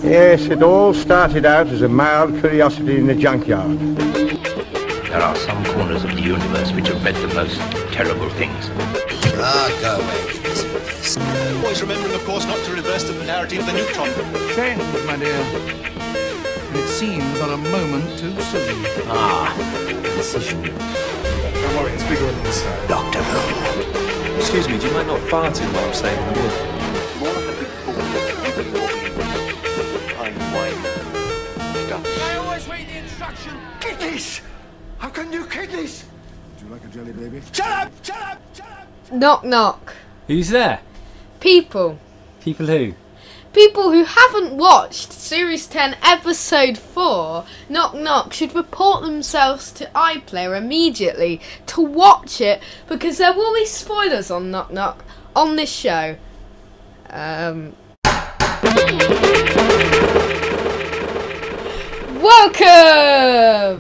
Yes, it all started out as a mild curiosity in the junkyard. There are some corners of the universe which have read the most terrible things. Go away. Always remembering, of course, not to reverse the polarity of the neutron. Change, my dear. And it seems on a moment too soon. Decision. Don't worry, it's bigger on the inside. Doctor Who. Excuse me, do you mind not farting while I'm saying the word? More than a big I always read the instruction. Kidneys! How can you kidneys? Would you like a jelly baby? Shut up! Shut up! Shut up! Knock knock. Who's there? People. People who? People who haven't watched Series 10 Episode 4, Knock Knock, should report themselves to iPlayer immediately to watch it, because there will be spoilers on Knock Knock on this show.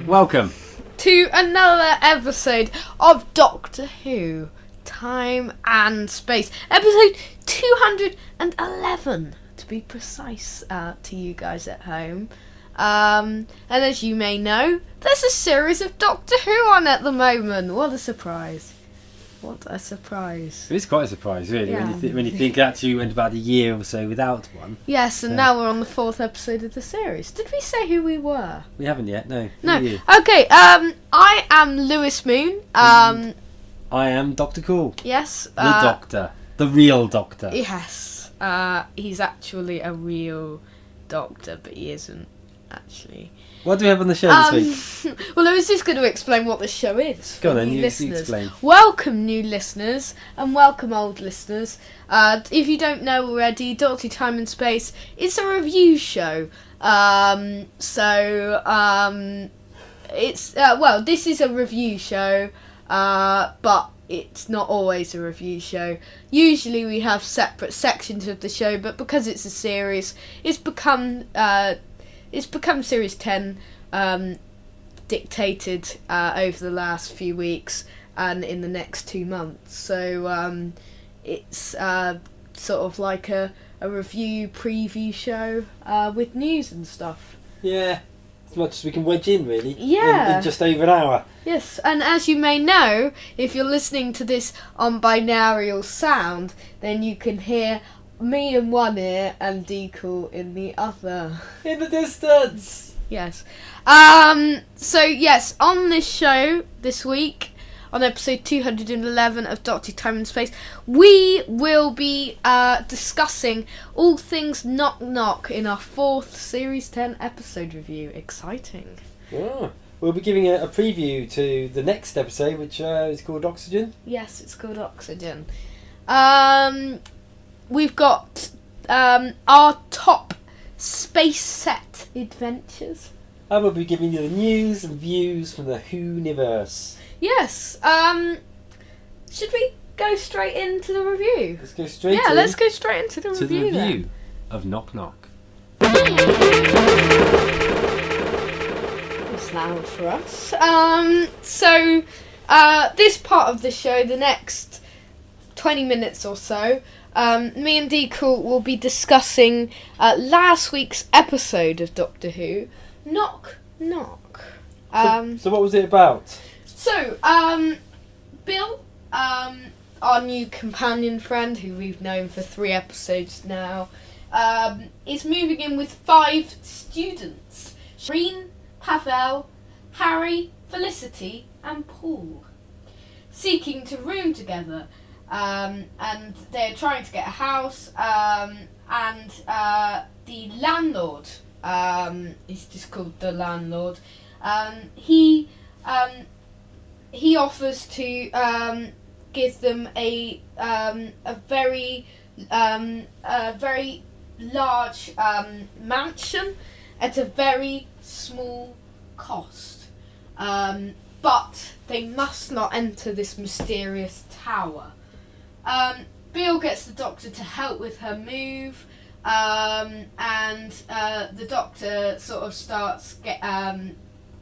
Welcome To another episode of Doctor Who, Time and Space. Episode 211, to be precise, to you guys at home. And as you may know, there's a series of Doctor Who on at the moment. What a surprise. What a surprise. It is quite a surprise, really, Yeah. when you think actually we went about a year or so without one. Yes, and now we're on the 4th episode of the series. Did we say who we were? We haven't yet, no. Who No. are you? Okay, I am Lewis Moon. I am Dr. Cool. Yes. The Doctor. The real Doctor. Yes. He's actually a real doctor, but he isn't actually. What do we have on the show this week? Well, I was just going to explain what the show is. Go on for then, new you listeners. explain. Welcome, new listeners, and welcome, old listeners. If you don't know already, Doctor Time and Space is a review show. This is a review show, but it's not always a review show. Usually we have separate sections of the show, but because it's a series, it's become Series 10, dictated over the last few weeks and in the next 2 months. So it's sort of like a review preview show with news and stuff. Yeah, as much as we can wedge in, really. Yeah. In just over an hour. Yes, and as you may know, if you're listening to this on binaural sound, then you can hear me in one ear and Decool in the other. In the distance! Yes. So yes, on this show this week, on episode 211 of Doctor Time and Space, we will be discussing all things Knock Knock in our 4th Series 10 episode review. Exciting. Oh, we'll be giving a preview to the next episode, which is called Oxygen. Yes, it's called Oxygen. We've got our top space set adventures. I will be giving you the news and views from the Who-niverse. Yes. Should we go straight into the review? Let's go straight Let's go straight into the to review. the then. review of Knock Knock. It's loud for us. This part of the show, the next 20 minutes or so, me and Decool will be discussing last week's episode of Doctor Who, Knock Knock. So what was it about? Bill, our new companion friend, who we've known for 3 episodes now, is moving in with 5 students: Shireen, Pavel, Harry, Felicity, and Paul, seeking to room together. And they're trying to get a house, and the landlord, he's just called the landlord, he offers to give them a very large mansion at a very small cost, but they must not enter this mysterious tower. Bill gets the Doctor to help with her move, and the Doctor sort of starts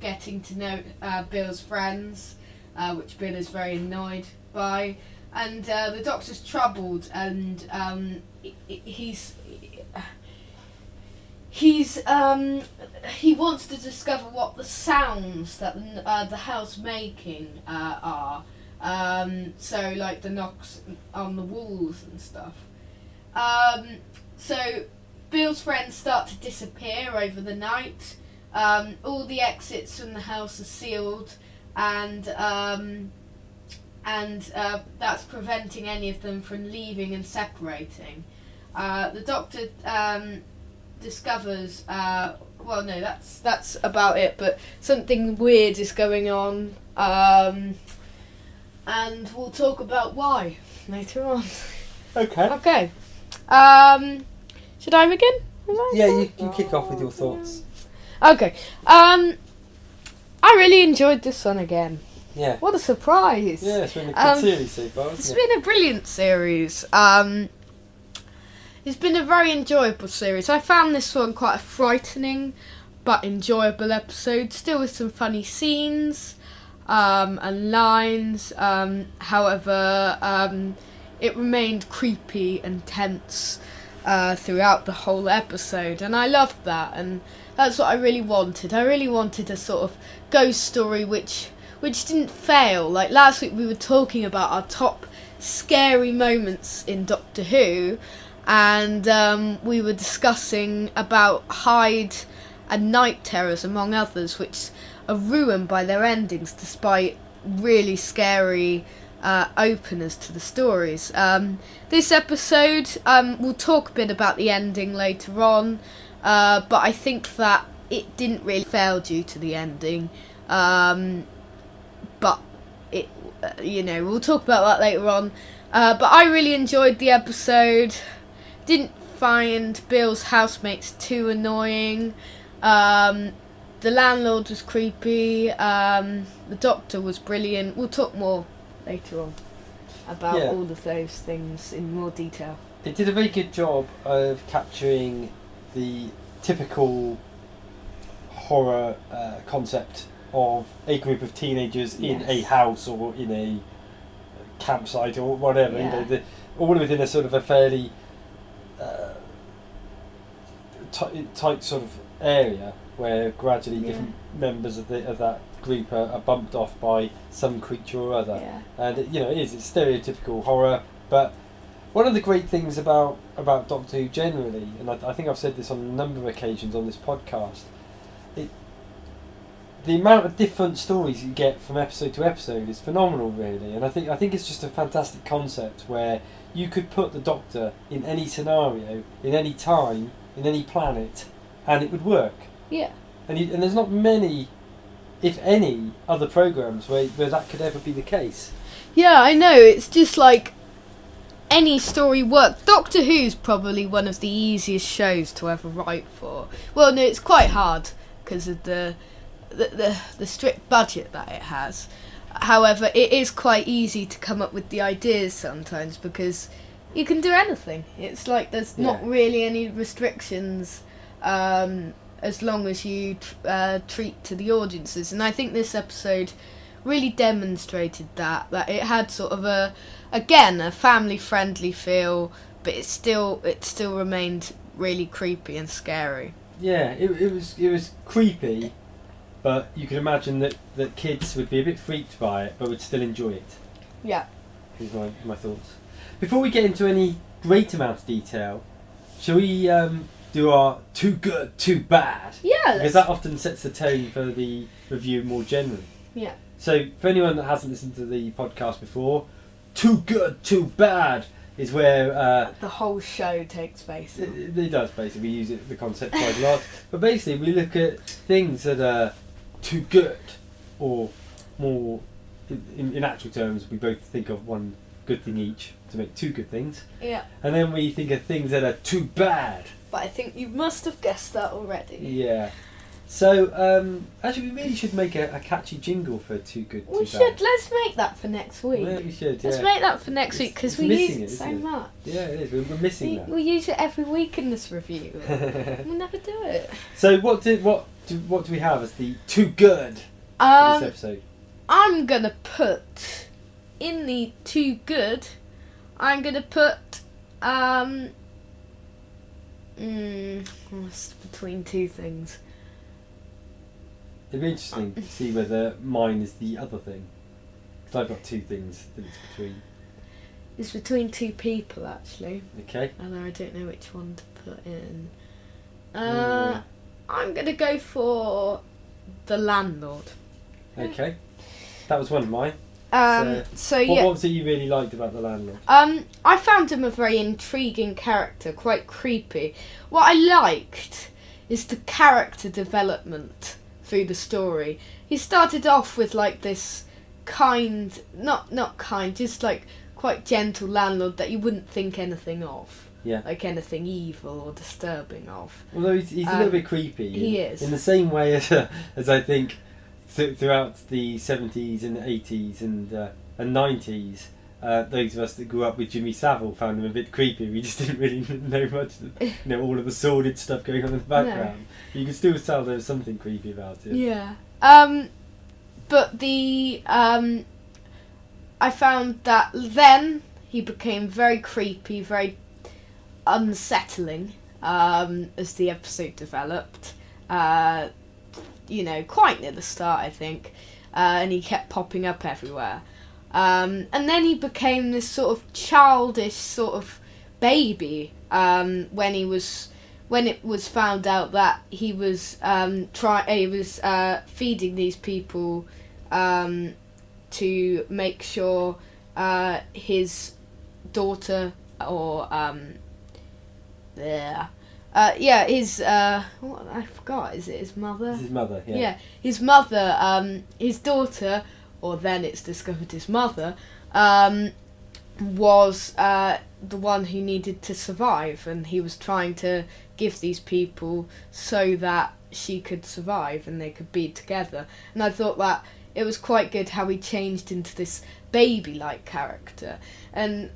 getting to know Bill's friends, which Bill is very annoyed by, and the Doctor's troubled, and he's is he wants to discover what the sounds that the house making are. So like the knocks on the walls and stuff. So Bill's friends start to disappear over the night. All the exits from the house are sealed, and that's preventing any of them from leaving and separating. The Doctor discovers. Well, no, that's about it. But something weird is going on, and we'll talk about why later on. Okay. Okay. Should I begin? Yeah, you kick off with your thoughts. Okay. I really enjoyed this one again. Yeah. What a surprise! Yeah, it's been a good series so far, It's hasn't it? been a brilliant series. It's been a very enjoyable series. I found this one quite a frightening but enjoyable episode, still with some funny scenes and lines. However, it remained creepy and tense throughout the whole episode, and I loved that, and that's what I really wanted. I really wanted a sort of ghost story which didn't fail. Like last week we were talking about our top scary moments in Doctor Who, and we were discussing about Hyde and Night Terrors among others, which are ruined by their endings despite really scary openers to the stories. This episode, we'll talk a bit about the ending later on, but I think that it didn't really fail due to the ending. But it, we'll talk about that later on. But I really enjoyed the episode. Didn't find Bill's housemates too annoying. The landlord was creepy. The Doctor was brilliant. We'll talk more later on about all of those things in more detail. It did a very good job of capturing the typical horror concept of a group of teenagers in a house or in a campsite or whatever. Yeah. All within a sort of a fairly tight sort of area where gradually different members of that group are bumped off by some creature or other. Yeah. And it's stereotypical horror, but one of the great things about Doctor Who generally, and I think I've said this on a number of occasions on this podcast, the amount of different stories you get from episode to episode is phenomenal, really. And I think it's just a fantastic concept where you could put the Doctor in any scenario, in any time, in any planet, and it would work. Yeah. And there's not many, if any, other programmes where that could ever be the case. Yeah, I know. It's just like any story works. Doctor Who's probably one of the easiest shows to ever write for. Well, no, it's quite hard because of the strict budget that it has. However, it is quite easy to come up with the ideas sometimes because you can do anything. It's like there's not really any restrictions as long as you treat to the audiences. And I think this episode really demonstrated that it had sort of a family friendly feel, but it still remained really creepy and scary. Yeah, it was creepy, but you can imagine that kids would be a bit freaked by it, but would still enjoy it. Yeah. Here's my thoughts. Before we get into any great amount of detail, shall we do our too good, too bad? Yeah. Because that often sets the tone for the review more generally. Yeah. So for anyone that hasn't listened to the podcast before, too good, too bad is where the whole show takes place. It does basically. We use the concept quite a lot, but basically we look at things that are too good, or more in actual terms we both think of one good thing each to make two good things. Yeah. And then we think of things that are too bad. But I think you must have guessed that already. Yeah. So actually we really should make a catchy jingle for too good, too bad. We should. Let's make that for next week. Yeah, we should. Let's make that for next week because we use it so much. Yeah, it is. We're missing that. We use it every week in this review. We'll never do it. So what do we have as the too good for this episode? I'm gonna put in the too good. I'm gonna put It's between two things. It'd be interesting to see whether mine is the other thing. Because I've got two things that it's between. It's between two people, actually. Okay. Although I don't know which one to put in. Mm. I'm going to go for the landlord. Okay. That was one of mine. So What yeah. was it you really liked about the landlord? I found him a very intriguing character, quite creepy. What I liked is the character development through the story. He started off with like this kind, not kind, just like quite gentle landlord that you wouldn't think anything of. Yeah. Like anything evil or disturbing of. Although he's a little bit creepy. He is. In the same way as I think throughout the 70s and 80s and 90s, those of us that grew up with Jimmy Savile found him a bit creepy. We just didn't really know much, all of the sordid stuff going on in the background. But you could still tell there was something creepy about it. Yeah. But I found that then he became very creepy, very unsettling as the episode developed. Quite near the start, I think. And he kept popping up everywhere. And then he became this sort of childish sort of baby when it was found out that he was feeding these people to make sure his daughter or I forgot. Is it his mother? It's his mother. Yeah. Yeah, his mother. His daughter, or then it's discovered his mother, was the one who needed to survive, and he was trying to give these people so that she could survive and they could be together. And I thought that it was quite good how he changed into this baby-like character. And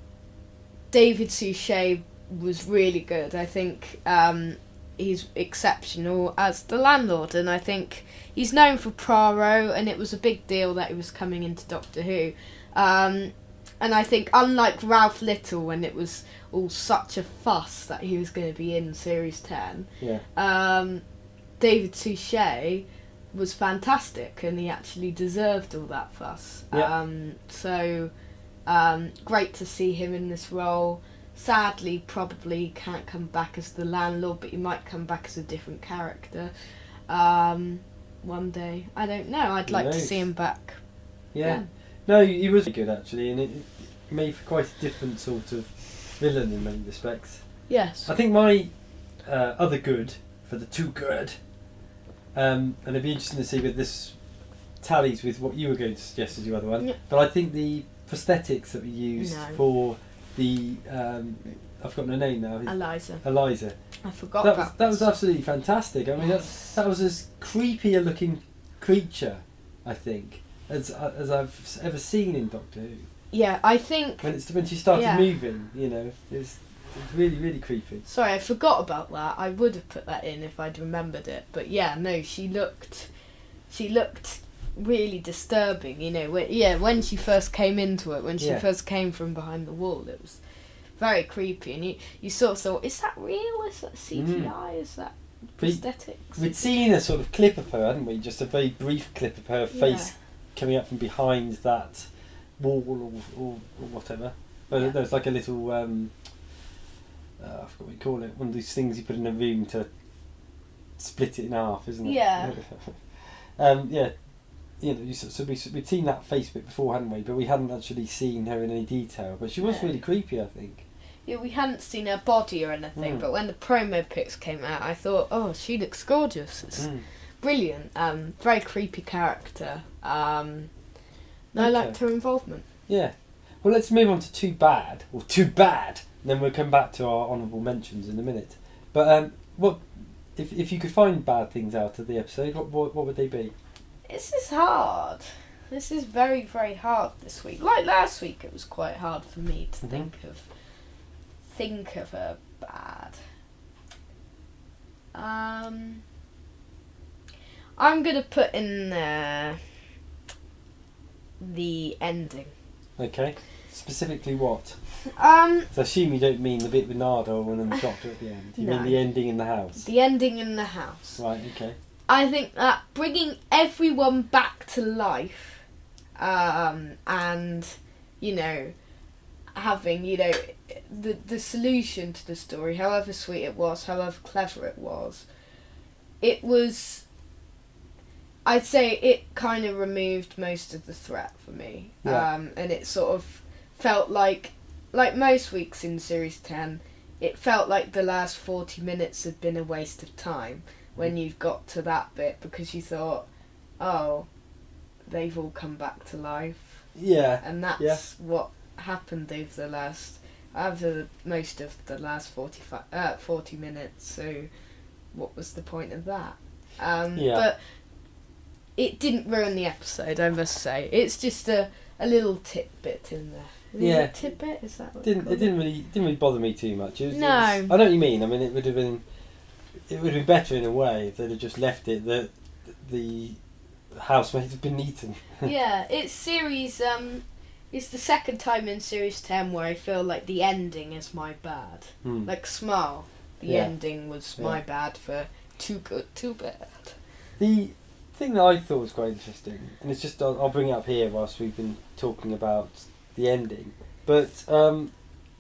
David Suchet was really good. I think he's exceptional as the landlord, and I think he's known for Poirot, and it was a big deal that he was coming into Doctor Who. And I think, unlike Ralph Little, when it was all such a fuss that he was going to be in Series 10, David Suchet was fantastic, and he actually deserved all that fuss. Yeah. Great to see him in this role. Sadly, probably can't come back as the landlord, but he might come back as a different character one day. I don't know. I'd like to see him back. Yeah. No, he was good actually, and it made for quite a different sort of villain in many respects. Yes. I think my other good for the two good, and it'd be interesting to see whether this tallies with what you were going to suggest as your other one. Yeah. But I think the prosthetics that we used for the I've forgotten her name now. Eliza. I forgot that was absolutely fantastic. I mean, that was as creepy a looking creature, I think, as I've ever seen in Doctor Who. Yeah, I think when she started moving, it's really, really creepy. Sorry, I forgot about that. I would have put that in if I'd remembered it. But yeah, no, she looked really disturbing. When she first came into it, when she first came from behind the wall, it was very creepy. And you sort of thought, is that real? Is that CGI? Is that prosthetics? We'd seen a sort of clip of her, hadn't we? Just a very brief clip of her face coming up from behind that wall or whatever. But there's like a little I forgot what you call it. One of these things you put in a room to split it in half, isn't it? Yeah. So we'd seen that face bit before, hadn't we? But we hadn't actually seen her in any detail. But she was really creepy, I think. Yeah, we hadn't seen her body or anything, but when the promo pics came out, I thought, oh, she looks gorgeous. It's brilliant. Very creepy character. I liked her involvement. Yeah. Well, let's move on to Too Bad, and then we'll come back to our honourable mentions in a minute. But what if you could find bad things out of the episode? What would they be? This is hard. This is very, very hard this week. Like last week, it was quite hard for me to think of a bad. I'm gonna put in there the ending. Okay. Specifically what? So Um, I assume you don't mean the bit with Nardole and then the doctor at the end. You mean No. the ending in the house. the ending in the house. Right, okay. I think that bringing everyone back to life, and having the solution to the story, however sweet it was, however clever it was, I'd say it kind of removed most of the threat for me. Yeah. And it sort of felt like most weeks in Series 10, it felt like the last 40 minutes had been a waste of time when you've got to that bit, because you thought, oh, they've all come back to life. Yeah. And that's Yeah. what happened over most of the last 40 minutes, so what was the point of that? Yeah. But it didn't ruin the episode, I must say. It's just a little tidbit in there. Yeah. Tidbit, is that what It you call didn't really bother me too much. No. I know what you mean. I mean, it would have been better in a way if they'd have just left it that the housemates had been eaten. Yeah, it's the second time in Series 10 where I feel like the ending is my bad. Like Smile, the Yeah. ending was my bad for Too Good, Too Bad. The thing that I thought was quite interesting, and it's just I'll bring it up here whilst we've been talking about the ending, but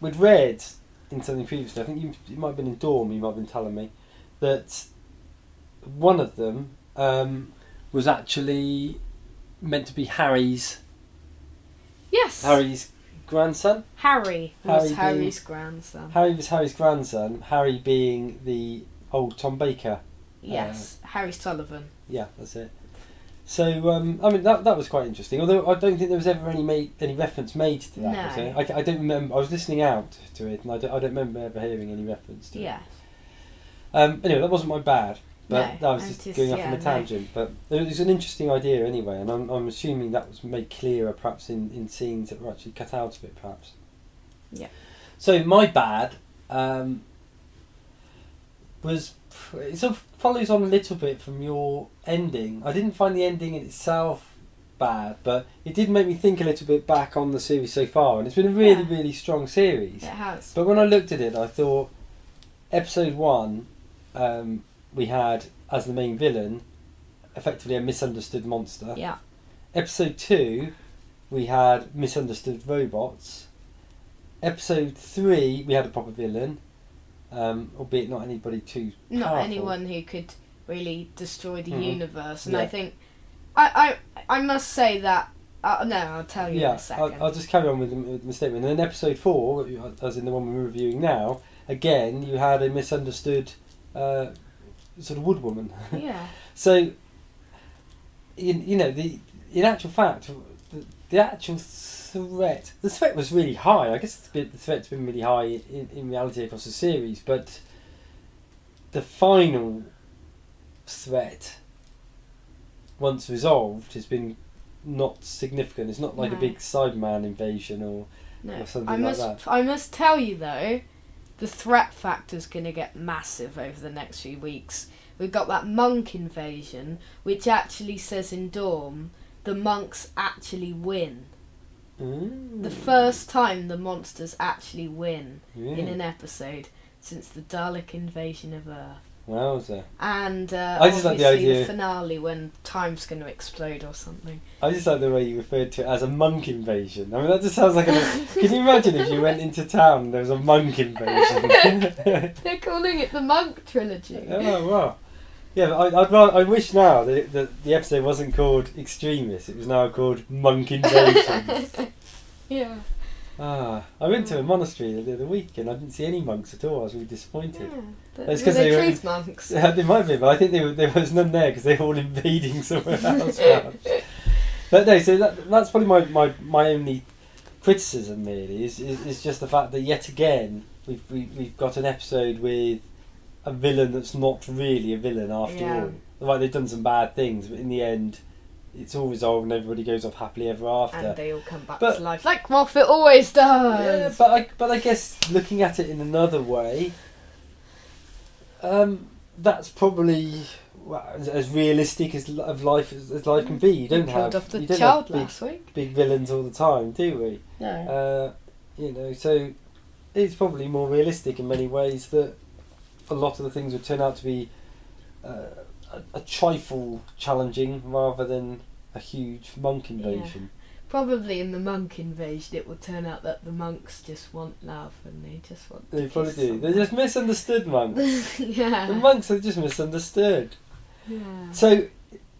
we'd read in something previously, I think you might have been in Dorm, you might have been telling me, that one of them was actually meant to be Harry's grandson. Harry was Harry Harry's grandson. Harry was Harry's grandson, Harry being the old Tom Baker. Yes, Harry Sullivan. Yeah, that's it. So, I mean, that was quite interesting. Although I don't think there was ever any reference made to that. No. Was there? I don't remember. I was listening out to it, and I don't remember ever hearing any reference to Yeah. it. Anyway, that wasn't my bad. But No, I was I'm just just- going off yeah, on a no. tangent. But it was an interesting idea anyway, and I'm assuming that was made clearer perhaps in scenes that were actually cut out of it, perhaps. Yeah. So my bad was it sort of follows on a little bit from your ending. I didn't find the ending in itself bad, but it did make me think a little bit back on the series so far, and it's been a really, Yeah. really strong series. It has. But when I looked at it, I thought episode 1, we had as the main villain effectively a misunderstood monster. Yeah. Episode 2, we had misunderstood robots. Episode 3, we had a proper villain, albeit not anybody too Not powerful. anyone who could really destroy the Mhm. universe, and Yeah. I think I must say that. No, I'll tell you in a second. I'll just carry on with the statement. And then episode 4, as in the one we're reviewing now, again you had a misunderstood sort of woodwoman. Yeah. So, in actual fact, the actual threat, the threat was really high. I guess the threat's been really high in reality across the series, but the final threat, once resolved, has been not significant. It's not like a No. big Cyberman invasion or something like that. I must tell you though, the threat factor's going to get massive over the next few weeks. We've got that monk invasion, which actually says in Dorm, the monks actually win. The first time the monsters actually win in an episode since the Dalek invasion of Earth. Wowza. And I just like the obviously idea- the finale when time's going to explode or something. I just like the way you referred to it as a monk invasion. I mean, that just sounds like Can you imagine if you went into town and there was a monk invasion? They're calling it the Monk Trilogy. Oh, wow. Yeah, but I wish now that the episode wasn't called Extremis. It was now called Monk Invasion. Yeah. I went to a monastery the other week and I didn't see any monks at all. I was really disappointed. But It's were 'cause they they were- truth monks? They might be, but I think there was none there because they were all invading somewhere else. Perhaps. But no, so that's probably my only criticism really is just the fact that yet again we've got an episode with a villain that's not really a villain after all. Like they've done some bad things, but in the end it's all resolved and everybody goes off happily ever after. And they all come back But- to life like Moffat always does. Yeah, but I guess looking at it in another way, that's probably as realistic of life as life can be. You don't killed have off the you don't child have big, last week. big villains all the time, do we? No. So it's probably more realistic in many ways that a lot of the things would turn out to be a trifle challenging rather than a huge monk invasion. Probably in the monk invasion, it will turn out that the monks just want love and they just want. They to probably kiss do. someone. They're just misunderstood monks. Yeah. The monks are just misunderstood. Yeah. So,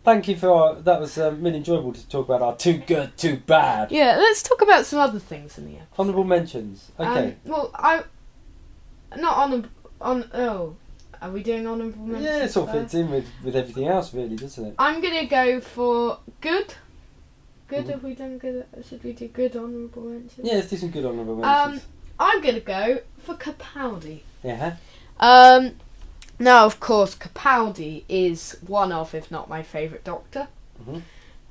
thank you for that. Was really enjoyable to talk about our too good, too bad. Yeah. Let's talk about some other things in the episode. Honourable mentions. Okay. Well, are we doing honourable mentions? Yeah, it sort of first? fits in with everything else, really, doesn't it? I'm gonna go for good. Good. Mhm. Have we done good? Should we do good honourable mentions? Yeah, let's do some good honourable mentions. I'm gonna go for Capaldi. Yeah. Now, of course, Capaldi is one of, if not my favourite Doctor. Mhm.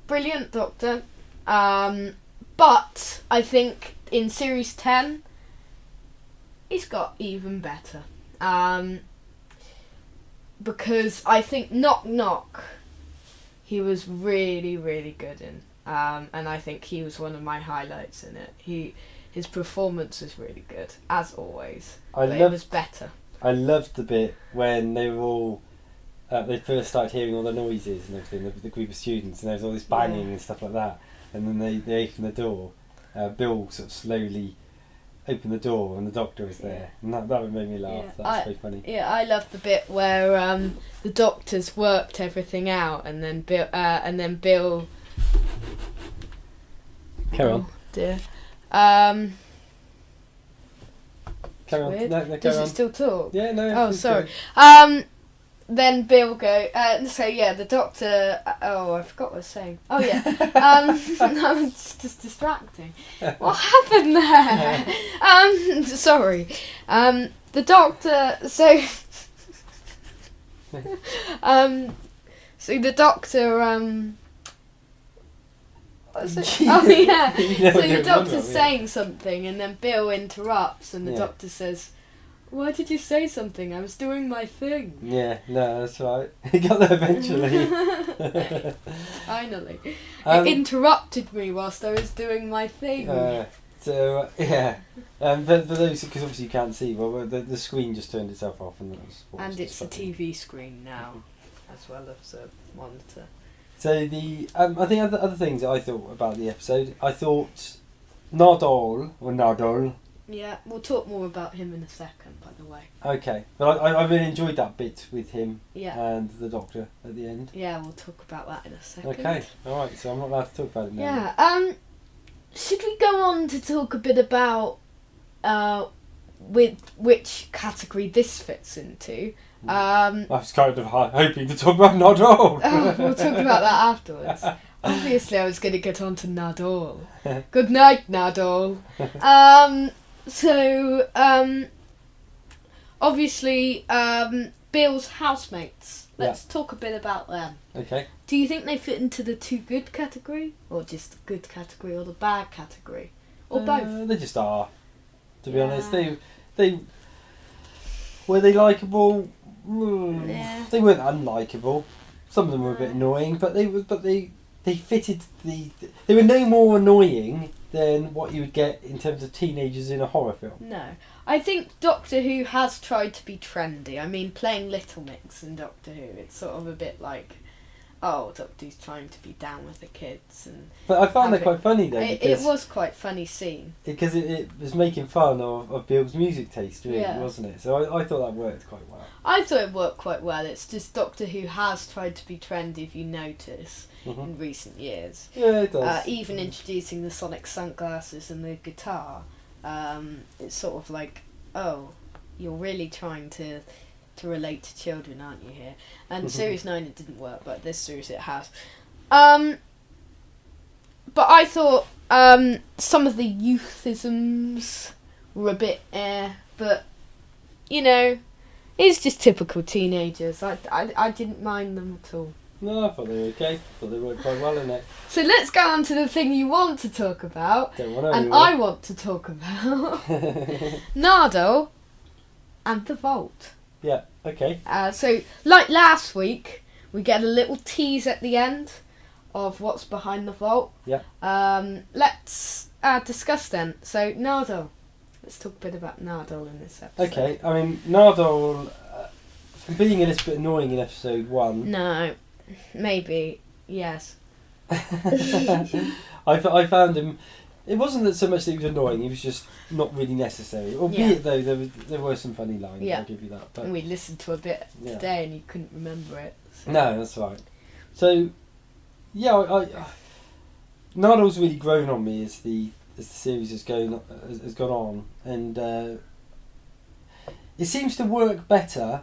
Brilliant Doctor. But I think in Series 10, he's got even better. Because I think Knock Knock, he was really, really good in. And I think he was one of my highlights in it. His performance was really good, as always. It was better. I loved the bit when they were all they first started hearing all the noises and everything, the group of students, and there was all this banging and stuff like that, and then they opened the door. Bill sort of slowly opened the door and the Doctor was there, and that made me laugh. That was very funny. Yeah, I loved the bit where the doctors worked everything out, and then Bill Carry on. Oh dear. Carry on. Weird. No, carry Does on. it still talk? Yeah, no. Oh, please sorry. go. Then Bill go. So yeah, the Doctor. I forgot what I was saying. Oh yeah. No, it's just distracting. What happened there? Sorry. The Doctor. So. So the Doctor. What's it? Oh yeah. You know So what the you're Doctor's on about, yeah. saying something, and then Bill interrupts, and the Yeah. Doctor says, "Why did you say something? I was doing my thing." Yeah, no, that's right. He got there eventually. Finally. Um, It interrupted me whilst I was doing my thing. Yeah. But for those, because obviously you can't see, well, the screen just turned itself off, and that was what And was it's a distracting. TV screen now, as well as a monitor. So I think other things that I thought about the episode, I thought Nardole. Yeah, we'll talk more about him in a second, by the way. Okay, but I really enjoyed that bit with him Yeah. and the Doctor at the end. Yeah, we'll talk about that in a second. Okay, all right. So I'm not allowed to talk about it now. Yeah. Should we go on to talk a bit about with which category this fits into? I was kind of hoping to talk about Nardole. We'll talk about that afterwards. Obviously, I was going to get on to Nadal. Good night, Nadal. Obviously, Bill's housemates. Let's talk a bit about them. Okay. Do you think they fit into the too good category, or just the good category, or the bad category, or both? They just are. To be Yeah. honest, they were they likable. Yeah. They weren't unlikable. Some of them were a bit annoying, but they fitted the. They were no more annoying than what you would get in terms of teenagers in a horror film. No. I think Doctor Who has tried to be trendy. I mean, playing Little Mix in Doctor Who, it's sort of a bit like, oh, Doctor Who's trying to be down with the kids. But I found Have that quite funny though, It because was quite funny scene. because it was making fun of Bill's music taste, really, Yeah. wasn't it? So I thought that worked quite well. I thought it worked quite well. It's just Doctor Who has tried to be trendy, if you notice, in recent years. Yeah, it does. Even introducing the sonic sunglasses and the guitar. It's sort of like, oh, you're really trying to relate to children, aren't you, here? And Series 9 it didn't work, but this series it has. But I thought some of the youthisms were a bit but, you know, it's just typical teenagers. I didn't mind them at all. No, I thought they were okay. I thought they worked quite well in it. So let's go on to the thing you want to talk about. Don't want to And anymore. I want to talk about Nardo and the Vault. Yeah, okay. So, like last week, We get a little tease at the end of what's behind the vault. Yeah. Let's discuss then. So, Nardole. Let's talk a bit about Nardole in this episode. Okay, I mean, Nardole, from being a little bit annoying in episode 1... No. Maybe. Yes. I found him... It wasn't that so much that he was annoying, he was just not really necessary. Albeit, though, there were some funny lines, Yeah. I'll give you that. But And we listened to a bit Yeah. today and you couldn't remember it. So. no, that's right. So, yeah, Nardole's really grown on me as the series has gone on, and it seems to work better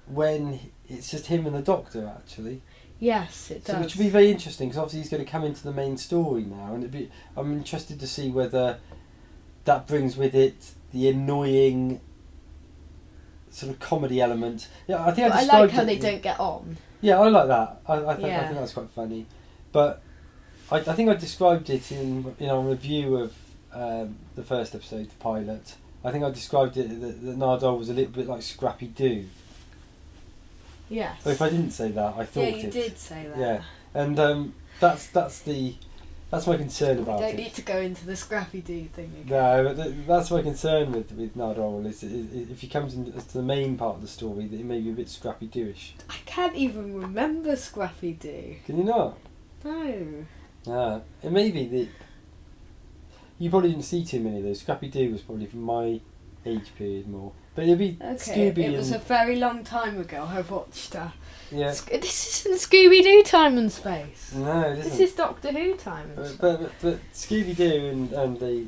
when it's just him and the Doctor, actually. Yes, it does. So, which would be very interesting, because obviously he's going to come into the main story now, and I'm interested to see whether that brings with it the annoying sort of comedy element. Yeah, I think But I I described like how it- they don't get on. Yeah, I like that. I think Yeah. that's quite funny. But I think I described it in our review of the first episode, the pilot. I think I described it that Nardole was a little bit like Scrappy Doo. Yes. But if I didn't say that, I thought Yeah, you it. did say that. Yeah, and that's my concern We about don't it. need to go into the Scrappy-Doo thing again. No, but that's my concern with Nardole is if he comes into the main part of the story, that he may be a bit Scrappy Doo-ish. I can't even remember Scrappy-Doo. Can you not? No. It may be that you probably didn't see too many of those. Scrappy Doo was probably from my age period more, but it'd be Okay, Scooby it was a and very long time ago I watched that. yeah. This isn't Scooby-Doo Time and Space. No, it This isn't. is Doctor Who Time and Space. But Scooby Doo and the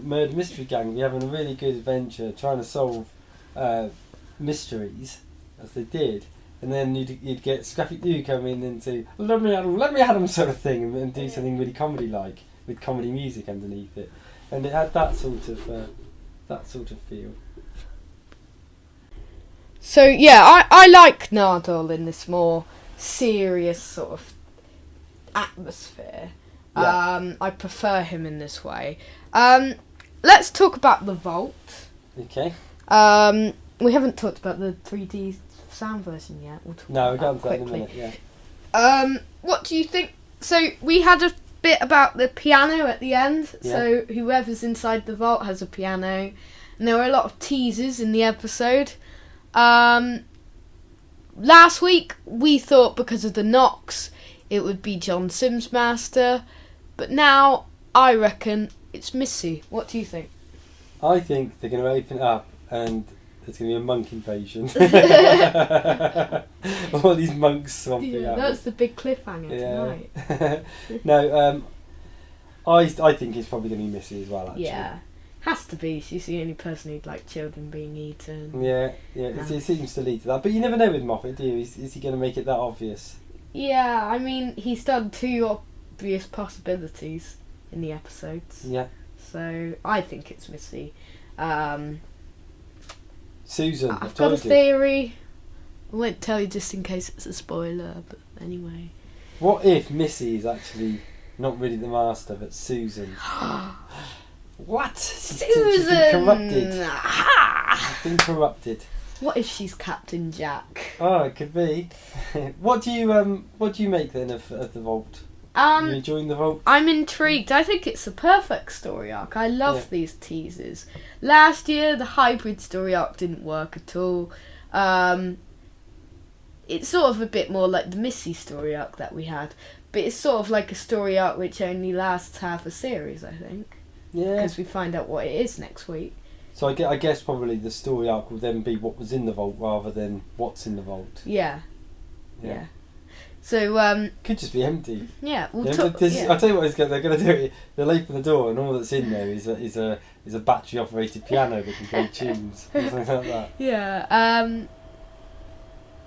murder mystery gang be having a really good adventure trying to solve mysteries as they did, and then you'd get Scrappy Doo come in and say let me at 'em sort of thing and do something really comedy like with comedy music underneath it, and it had that sort of feel. So yeah, I like Nardole in this more serious sort of atmosphere. Yeah. I prefer him in this way. Let's talk about the Vault. Okay. We haven't talked about the 3D sound version yet. We'll talk No, we about got that in a quickly. minute. Yeah. What do you think? So we had a bit about the piano at the end. Yeah. So whoever's inside the vault has a piano, and there were a lot of teasers in the episode. Last week we thought because of the knocks it would be John Sims Master, but now I reckon it's Missy. What do you think? I think they're going to open it up and there's going to be a monk invasion. All these monks swamping out. That's the big cliffhanger tonight. No, I think it's probably going to be Missy as well, actually. Yeah, has to be. She's the only person who'd like children being eaten. Yeah. It seems to lead to that. But you never know with Moffat, do you? Is he going to make it that obvious? Yeah, I mean, he's done two obvious possibilities in the episodes. Yeah. So I think it's Missy. Susan, I've got a theory. I won't tell you just in case it's a spoiler, but anyway. What if Missy is actually not really the master, but Susan? What? She's Susan! been corrupted. Ah! She's been corrupted. What if she's Captain Jack? Oh, it could be. What do you make then of the Vault? You enjoying the Vault? I'm intrigued. I think it's a perfect story arc. I love Yeah. these teasers. Last year, the hybrid story arc didn't work at all. It's sort of a bit more like the Missy story arc that we had, but it's sort of like a story arc which only lasts half a series, I think, Yeah. because we find out what it is next week. So I guess probably the story arc will then be what was in the Vault rather than what's in the Vault. Yeah. So Could just be empty. yeah, we'll Yeah, talk. but this, Yeah. I'll tell you what they're going to do. They'll open the door and all that's in there is a battery operated piano that can play tunes, something like that. Yeah.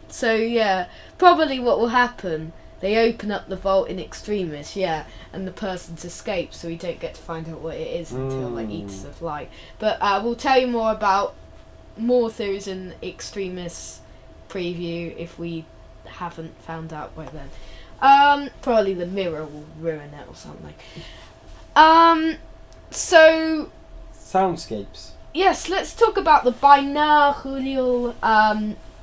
So yeah, probably what will happen? They open up the vault in extremis, yeah, and the person's escaped, so we don't get to find out what it is until like Eaters of Light. But we'll tell you more about more theories in extremis preview if we haven't found out by then. Probably the mirror will ruin it or something. So Soundscapes. yes, let's talk about the binaural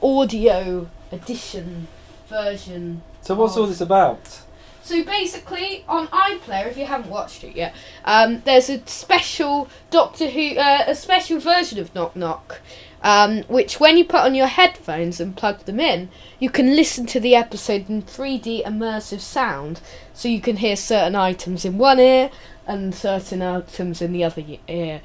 audio edition version. So what's all this about? So basically, on iPlayer, if you haven't watched it yet, there's a special Doctor Who, a special version of Knock Knock, which when you put on your headphones and plug them in, you can listen to the episode in 3D immersive sound, so you can hear certain items in one ear and certain items in the other ear.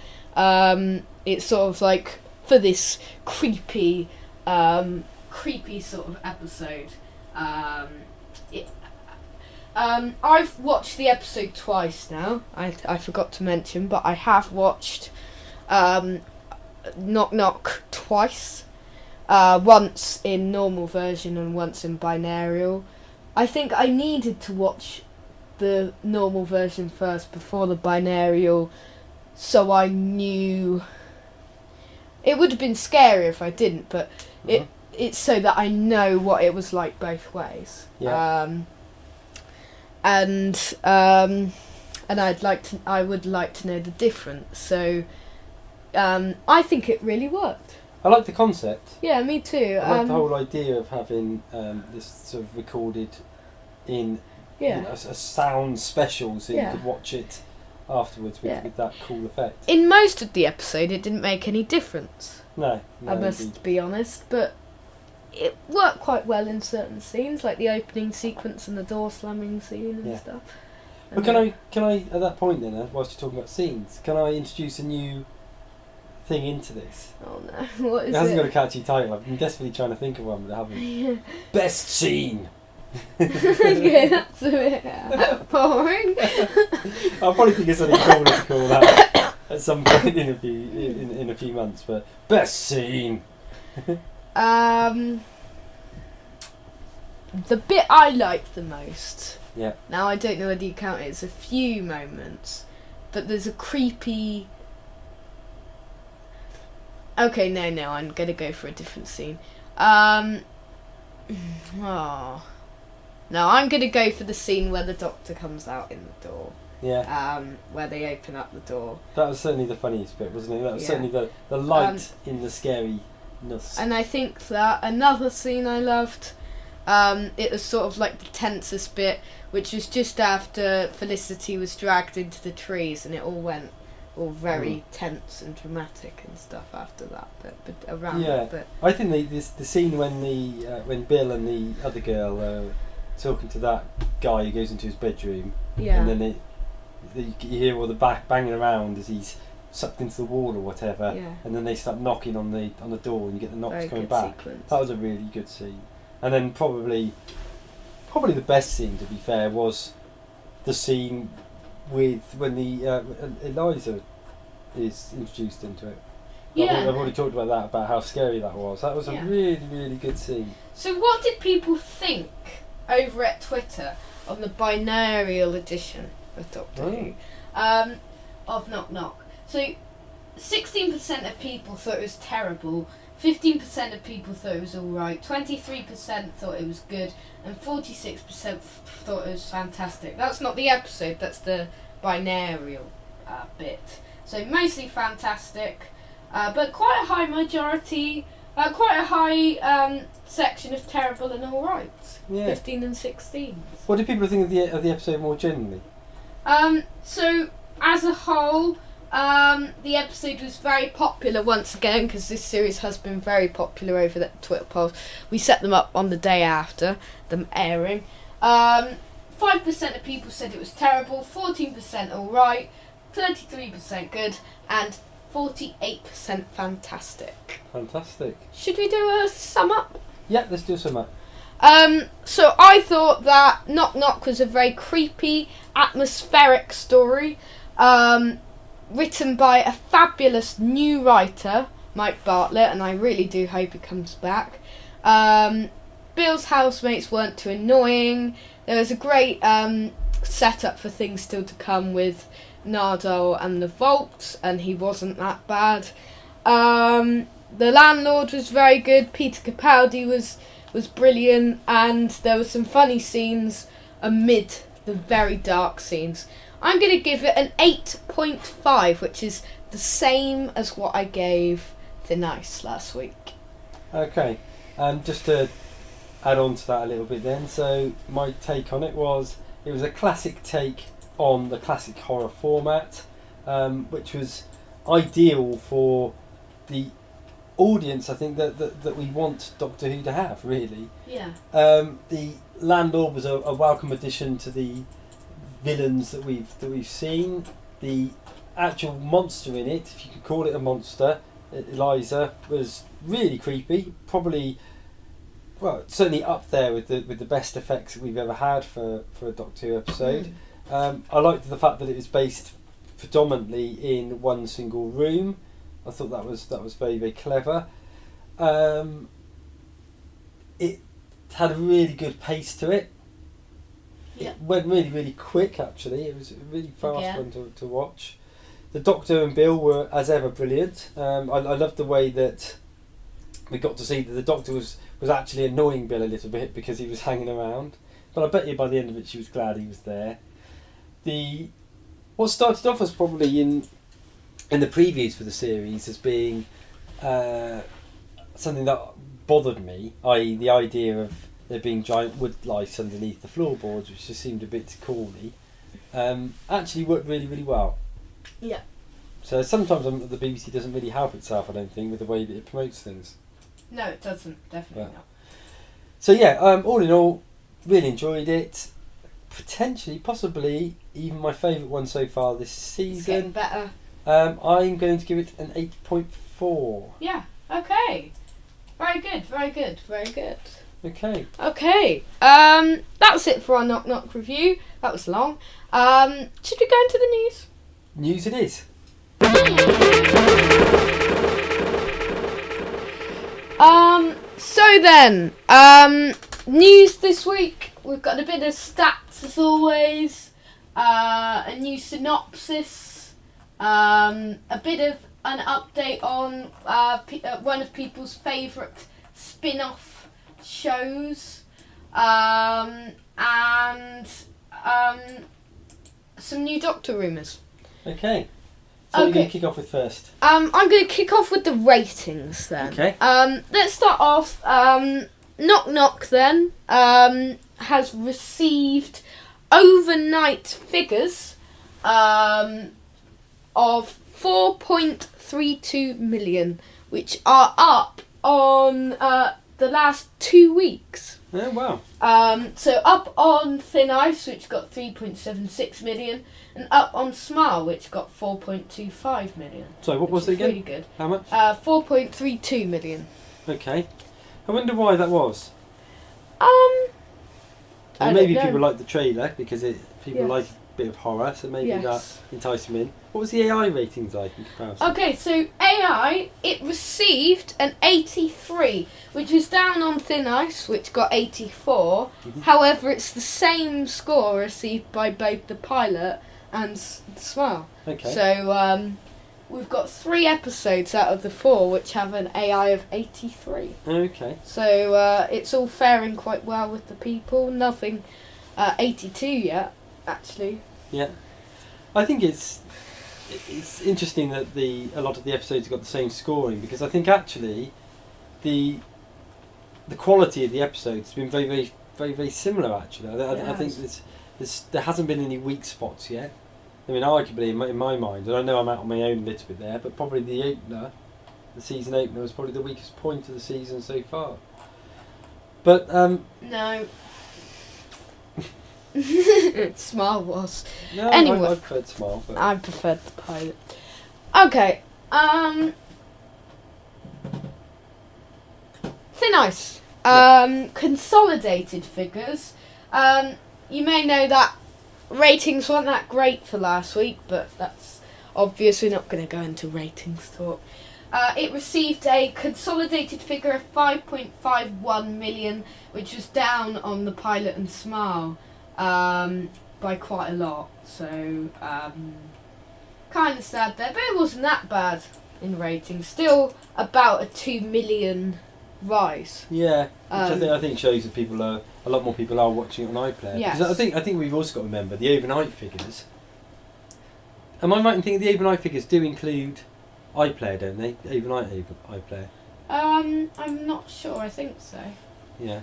It's sort of like for this creepy sort of episode. I've watched the episode twice now. I forgot to mention, but I have watched Knock Knock twice. Once in normal version and once in binaural. I think I needed to watch the normal version first before the binaural, so I knew. It would have been scary if I didn't, but it's so that I know what it was like both ways. Yeah. And I would like to know the difference. So I think it really worked. I like the concept. Yeah, me too. I like the whole idea of having this sort of recorded in a sound special, so you could watch it afterwards with that cool effect. In most of the episode, it didn't make any difference. No, I must be honest, but it worked quite well in certain scenes, like the opening sequence and the door slamming scene and stuff. But can I at that point then, whilst you're talking about scenes, can I introduce a new thing into this? Oh no, what is it? It hasn't got a catchy title. I've been desperately trying to think of one, but I haven't. Best scene. Okay, that's a bit boring. I'll probably think of something cooler to call that at some point in a few months. But best scene. The bit I liked the most. Yeah. Now I don't know whether you count it as a few moments, but there's a creepy. Okay, no, I'm gonna go for a different scene. No, I'm gonna go for the scene where the Doctor comes out in the door. Yeah. Where they open up the door. That was certainly the funniest bit, wasn't it? That was certainly the light in the scariness. And I think that another scene I loved, it was sort of like the tensest bit, which was just after Felicity was dragged into the trees, and it all went all very tense and dramatic and stuff after that. But around that bit. I think the scene when Bill and the other girl are talking to that guy who goes into his bedroom, and then you hear all the banging around as he's sucked into the wall or whatever, and then they start knocking on the door and you get the knocks very coming good back. sequence. That was a really good scene. And then probably the best scene, to be fair, was the scene with when the Eliza is introduced into it. I've already talked about that, about how scary that was. That was a really, really good scene. So what did people think over at Twitter on the binaural edition of Doctor Who of Knock Knock? So 16% of people thought it was terrible, 15% of people thought it was alright, 23% thought it was good, and 46% thought it was fantastic. That's not the episode, that's the binaural bit. So mostly fantastic, but quite a high majority, quite a high section of terrible and alright. 15 and 16. What did people think of the episode more generally? So as a whole, the episode was very popular once again, because this series has been very popular over the Twitter polls. We set them up on the day after them airing. 5% of people said it was terrible, 14% alright, 33% good, and 48% fantastic. Fantastic. Should we do a sum up? Yeah, let's do a sum up. So I thought that Knock Knock was a very creepy, atmospheric story, written by a fabulous new writer, Mike Bartlett, and I really do hope he comes back. Bill's housemates weren't too annoying. There was a great setup for things still to come with Nardole and the Vault, and he wasn't that bad. The landlord was very good. Peter Capaldi was brilliant, and there were some funny scenes amid the very dark scenes. I'm going to give it an 8.5, which is the same as what I gave Thin Ice last week. Okay, just to add on to that a little bit then. So my take on it was a classic take on the classic horror format, which was ideal for the audience, I think, that we want Doctor Who to have, really. Yeah. The Landlord was a welcome addition to the villains that we've seen. The actual monster in it, if you could call it a monster, Eliza, was really creepy. Probably, well, certainly up there with the best effects that we've ever had for a Doctor Who episode. I liked the fact that it was based predominantly in one single room. I thought that was very, very clever. It had a really good pace to it. Yeah. It went really, really quick, actually. It was a really fast Yeah. one to watch. The Doctor and Bill were, as ever, brilliant. I loved the way that we got to see that the Doctor was actually annoying Bill a little bit because he was hanging around. But I bet you by the end of it she was glad he was there. What started off as probably in the previews for the series as being something that bothered me, i.e. the idea of there being giant wood lice underneath the floorboards, which just seemed a bit corny, actually worked really, really well. Yeah. So sometimes the BBC doesn't really help itself, I don't think, with the way that it promotes things. No, it doesn't. Definitely not. So yeah, all in all, really enjoyed it. Potentially, possibly, even my favourite one so far this It's getting season. better. I'm going to give it an 8.4. Yeah. Okay. Very good. Very good. Very good. Okay. Okay. That's it for our Knock Knock review. That was long. Should we go into the news? News it is. So then, news this week. We've got a bit of stats as always, a new synopsis, a bit of an update on one of people's favourite spin-off shows, and some new Doctor rumours. Okay. So what are you going Okay. to kick off with first? I'm going to kick off with the ratings then. Okay. Let's start off. Knock Knock then has received overnight figures of 4.32 million, which are up on the last 2 weeks. Oh, wow. So up on Thin Ice, which got 3.76 million, and up on Smile, which got 4.25 million. So what was which it is again? Really good. How much? 4.32 million. Okay. I wonder why that was. I Well, don't maybe know. people like the trailer because people Yes. like a bit of horror, so maybe Yes. that enticed them in. What was the AI ratings like in comparison? Okay, so AI, it received an 83, which was down on Thin Ice, which got 84. However, it's the same score received by both the pilot and Smile. Okay. So we've got 3 episodes out of the 4 which have an AI of 83. Okay. So it's all faring quite well with the people. Nothing 82 yet, actually. Yeah. I think it's interesting that a lot of the episodes got the same scoring, because I think actually the quality of the episodes has been very, very, very, very similar. Actually, I think there hasn't been any weak spots yet. I mean, arguably in my mind, and I know I'm out on my own a little bit there, but probably the opener, the season opener, was probably the weakest point of the season so far. But No. Smile was. no, Anyway. I preferred Smile. But I preferred the pilot. Okay. Thin Ice. Consolidated figures. You may know that ratings weren't that great for last week, but that's obvious. We're not going to go into ratings talk. It received a consolidated figure of 5.51 million, which was down on the pilot and Smile by quite a lot. So kind of sad there, but it wasn't that bad in ratings. Still about a 2 million rise. yeah, which I think shows that a lot more people are watching it on iPlayer. Yes. Because I think we've also got to remember the overnight figures. Am I right in thinking the overnight figures do include iPlayer, don't they? Overnight iPlayer. I'm not sure. I think so. Yeah.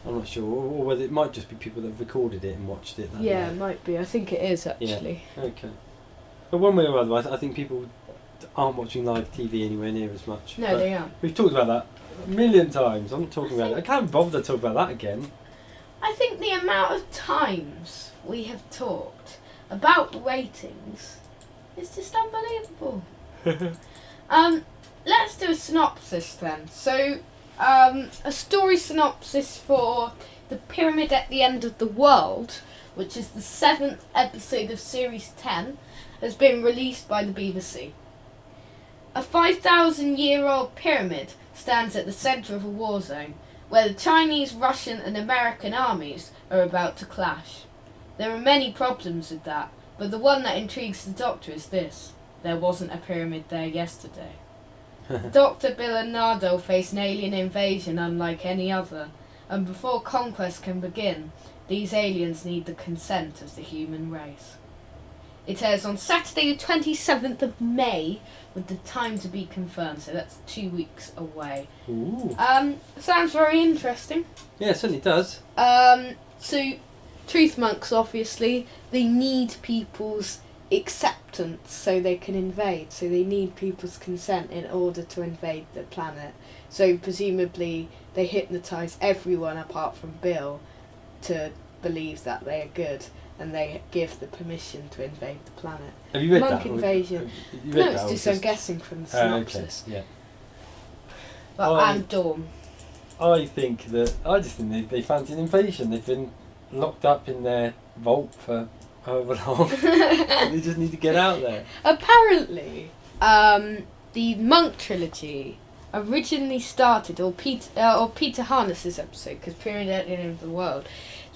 I'm not sure, or whether it might just be people that have recorded it and watched it. That Yeah, way. it might be. I think it is actually. Okay. But one way or other, I think people aren't watching live TV anywhere near as much. No, But they aren't. we've talked about that a million times. I'm not talking about it. I can't bother to talk about that again. I think the amount of times we have talked about ratings is just unbelievable. Let's do a synopsis then. So, a story synopsis for The Pyramid at the End of the World, which is the 7th episode of Series 10, has been released by the BBC. A 5,000-year-old pyramid stands at the centre of a war zone, where the Chinese, Russian and American armies are about to clash. There are many problems with that, but the one that intrigues the Doctor is this: there wasn't a pyramid there yesterday. Dr. Bill and Nardole face an alien invasion unlike any other, and before conquest can begin, these aliens need the consent of the human race. It airs on Saturday the 27th of May, with the time to be confirmed, so that's 2 weeks away. Ooh. Sounds very interesting. Yeah, it certainly does. So, Truth Monks, obviously, they need people's acceptance so they can invade. So they need people's consent in order to invade the planet. So presumably they hypnotise everyone apart from Bill to believe that they are good, and they give the permission to invade the planet. Have you read Monk that? invasion. Have you read No, that, it's or just I'm guessing from the Okay, synopsis. yeah. But and Dawn. I think that I just think they fancy an invasion. They've been locked up in their vault for however long. They just need to get out there. Apparently, the Monk trilogy originally started, or Peter Harness's episode, because Pyramid at the End of the World,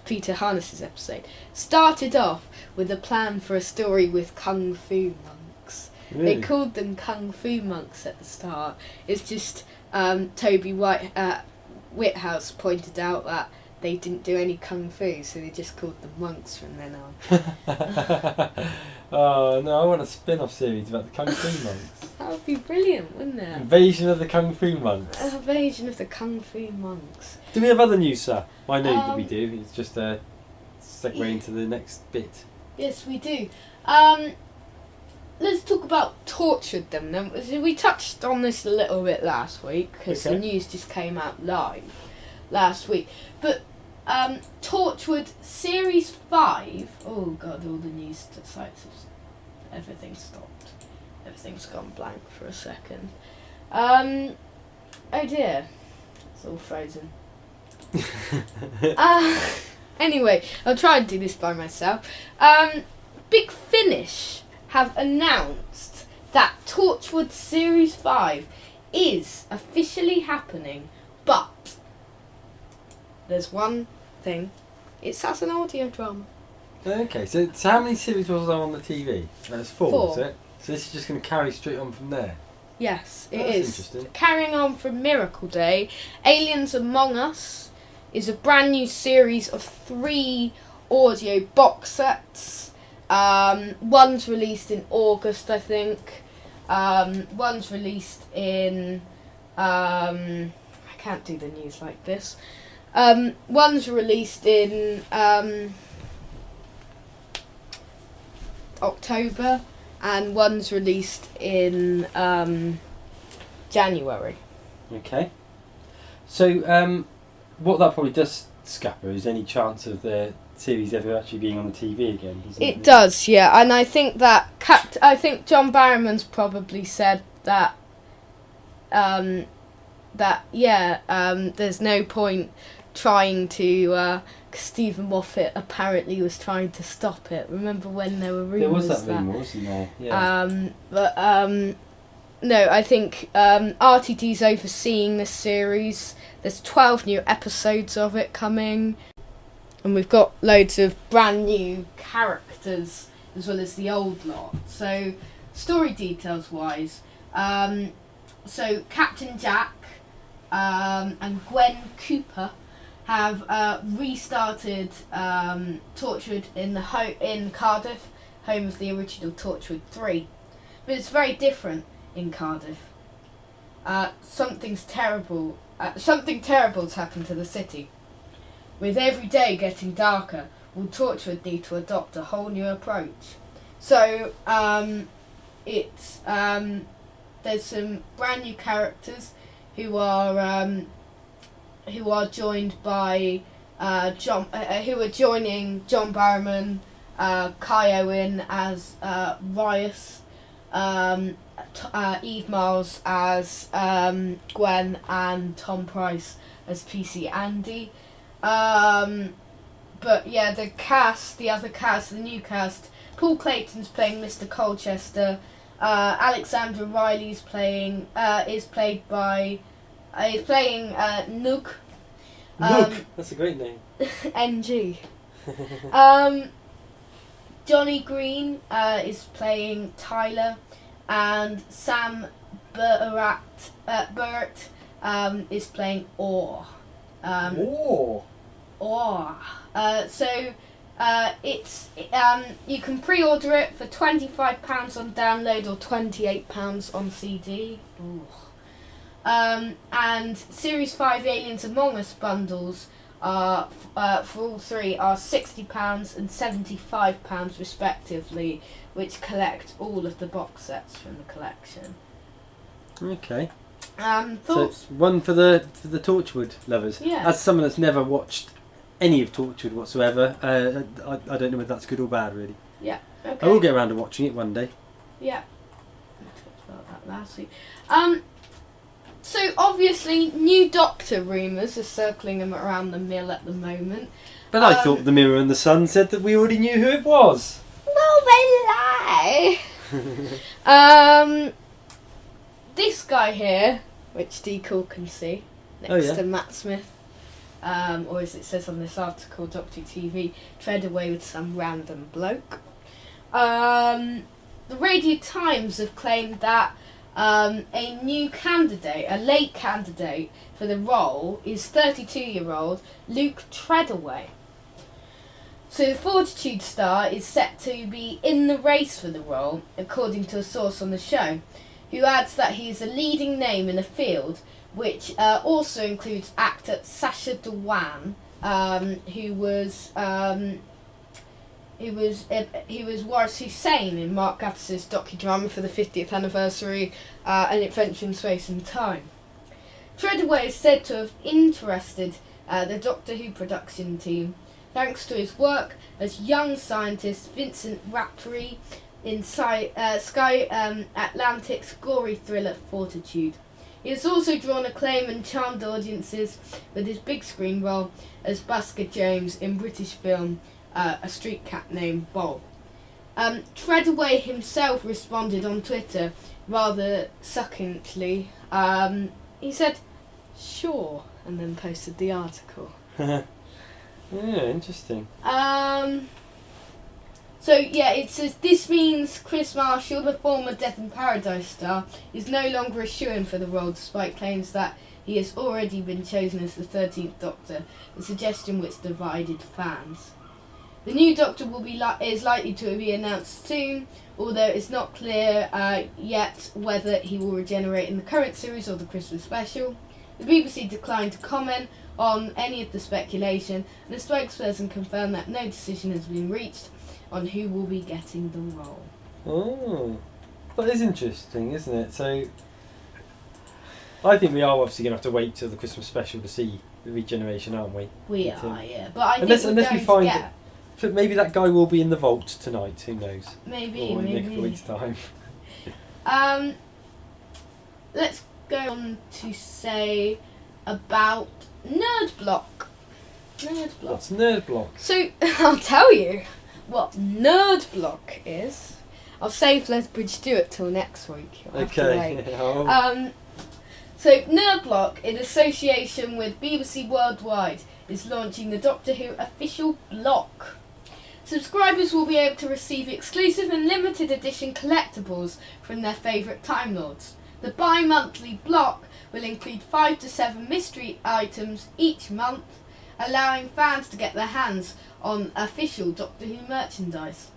Peter Harness's episode, started off with a plan for a story with Kung Fu monks. Really? They called them Kung Fu monks at the start. It's just Toby Whithouse pointed out that they didn't do any Kung Fu, so they just called them monks from then on. Oh no, I want a spin-off series about the Kung Fu monks. That would be brilliant, wouldn't it? Invasion of the Kung Fu monks. Invasion of the Kung Fu monks. Do we have other news, sir? I know that we do. It's just a segue into the next bit. Yes, we do. Let's talk about Torchwood then. We touched on this a little bit last week because the news just came out live last week. But Torchwood Series 5... Oh god, all the news sites have... Everything's stopped. Everything's gone blank for a second. Oh dear. It's all frozen. Anyway, I'll try and do this by myself. Big Finish have announced that Torchwood Series 5 is officially happening, but there's one thing: it's as an audio drama. Okay, so how many series was there on the TV? That's four, Four. is it? So this is just going to carry straight on from there. Yes, it That's is. interesting. Carrying on from Miracle Day, Aliens Among Us is a brand new series of 3 audio box sets. One's released in August, I think. One's released in... I can't do the news like this. One's released in October, and one's released in January. Okay. So what that probably does scupper is any chance of the series ever actually being on the TV again, doesn't it? It does, yeah, and I think that I think John Barrowman's probably said that there's no point trying to. Stephen Moffat apparently was trying to stop it. Remember when there were rumours There was that rumour, wasn't there? Yeah. No, I think RTD's overseeing this series. There's 12 new episodes of it coming, and we've got loads of brand new characters as well as the old lot. So, story details wise, so Captain Jack and Gwen Cooper have restarted Torchwood in Cardiff, home of the original Torchwood 3. But it's very different in Cardiff. Something terrible's happened to the city. With every day getting darker, will Torchwood need to adopt a whole new approach? So, there's some brand new characters who are joined by who are joining John Barrowman, Kai Owen as Rias, Eve Miles as Gwen, and Tom Price as PC Andy. But yeah, the new cast, Paul Clayton's playing Mr. Colchester. Alexandra Riley's playing Nook. Nook, that's a great name. NG. Johnny Green is playing Tyler, and Sam Burratt is playing Orr. You can pre-order it for £25 on download or £28 on CD. And Series 5 Aliens Among Us bundles are for all three are £60 and £75 respectively, which collect all of the box sets from the collection. Okay. So Thoughts? it's one for the Torchwood lovers. Yeah. As someone that's never watched any of Torchwood whatsoever, I don't know whether that's good or bad, really. Yeah. Okay. I will get around to watching it one day. Yeah. We talked about that last week. So obviously, new Doctor rumours are circling them around the mill at the moment. But I thought the Mirror and the Sun said that we already knew who it was. Well, they lie. This guy here, which Decal can see, next to Matt Smith, or as it says on this article, Doctor TV, tread away with some random bloke. The Radio Times have claimed that a new candidate, a late candidate for the role, is 32-year-old Luke Treadaway. So the Fortitude star is set to be in the race for the role, according to a source on the show, who adds that he is a leading name in the field, which also includes actor Sacha Dhawan, who was Waris Hussein in Mark Gatiss' docudrama for the 50th anniversary, An Adventure in Space and Time. Treadaway is said to have interested the Doctor Who production team, thanks to his work as young scientist Vincent Raptry in Sky Atlantic's gory thriller Fortitude. He has also drawn acclaim and charmed audiences with his big screen role as Busker Jones in British film A Street Cat Named Bob. Treadaway himself responded on Twitter rather succinctly. He said, "Sure," and then posted the article. Yeah, interesting. So yeah, it says this means Chris Marshall, the former Death in Paradise star, is no longer a shoo-in for the role, despite claims that he has already been chosen as the 13th Doctor, a suggestion which divided fans. The new Doctor is likely to be announced soon, although it's not clear yet whether he will regenerate in the current series or the Christmas special. The BBC declined to comment on any of the speculation, and a spokesperson confirmed that no decision has been reached on who will be getting the role. Oh, that is interesting, isn't it? So, I think we are obviously going to have to wait till the Christmas special to see the regeneration, aren't we? We But, are, yeah. But I unless think we find that maybe that guy will be in the vault tonight. Who knows? Maybe, or in a couple of maybe. weeks' time. Let's go on to say about Nerd Block. Nerd Block. What's Nerd Block? So, I'll tell you what Nerd Block is. I'll save Lethbridge Stewart till next week. You'll have to wait. Okay. So Nerd Block, in association with BBC Worldwide, is launching the Doctor Who official block. Subscribers will be able to receive exclusive and limited edition collectibles from their favourite Time Lords. The bi-monthly block will include 5 to 7 mystery items each month, allowing fans to get their hands on official Doctor Who merchandise.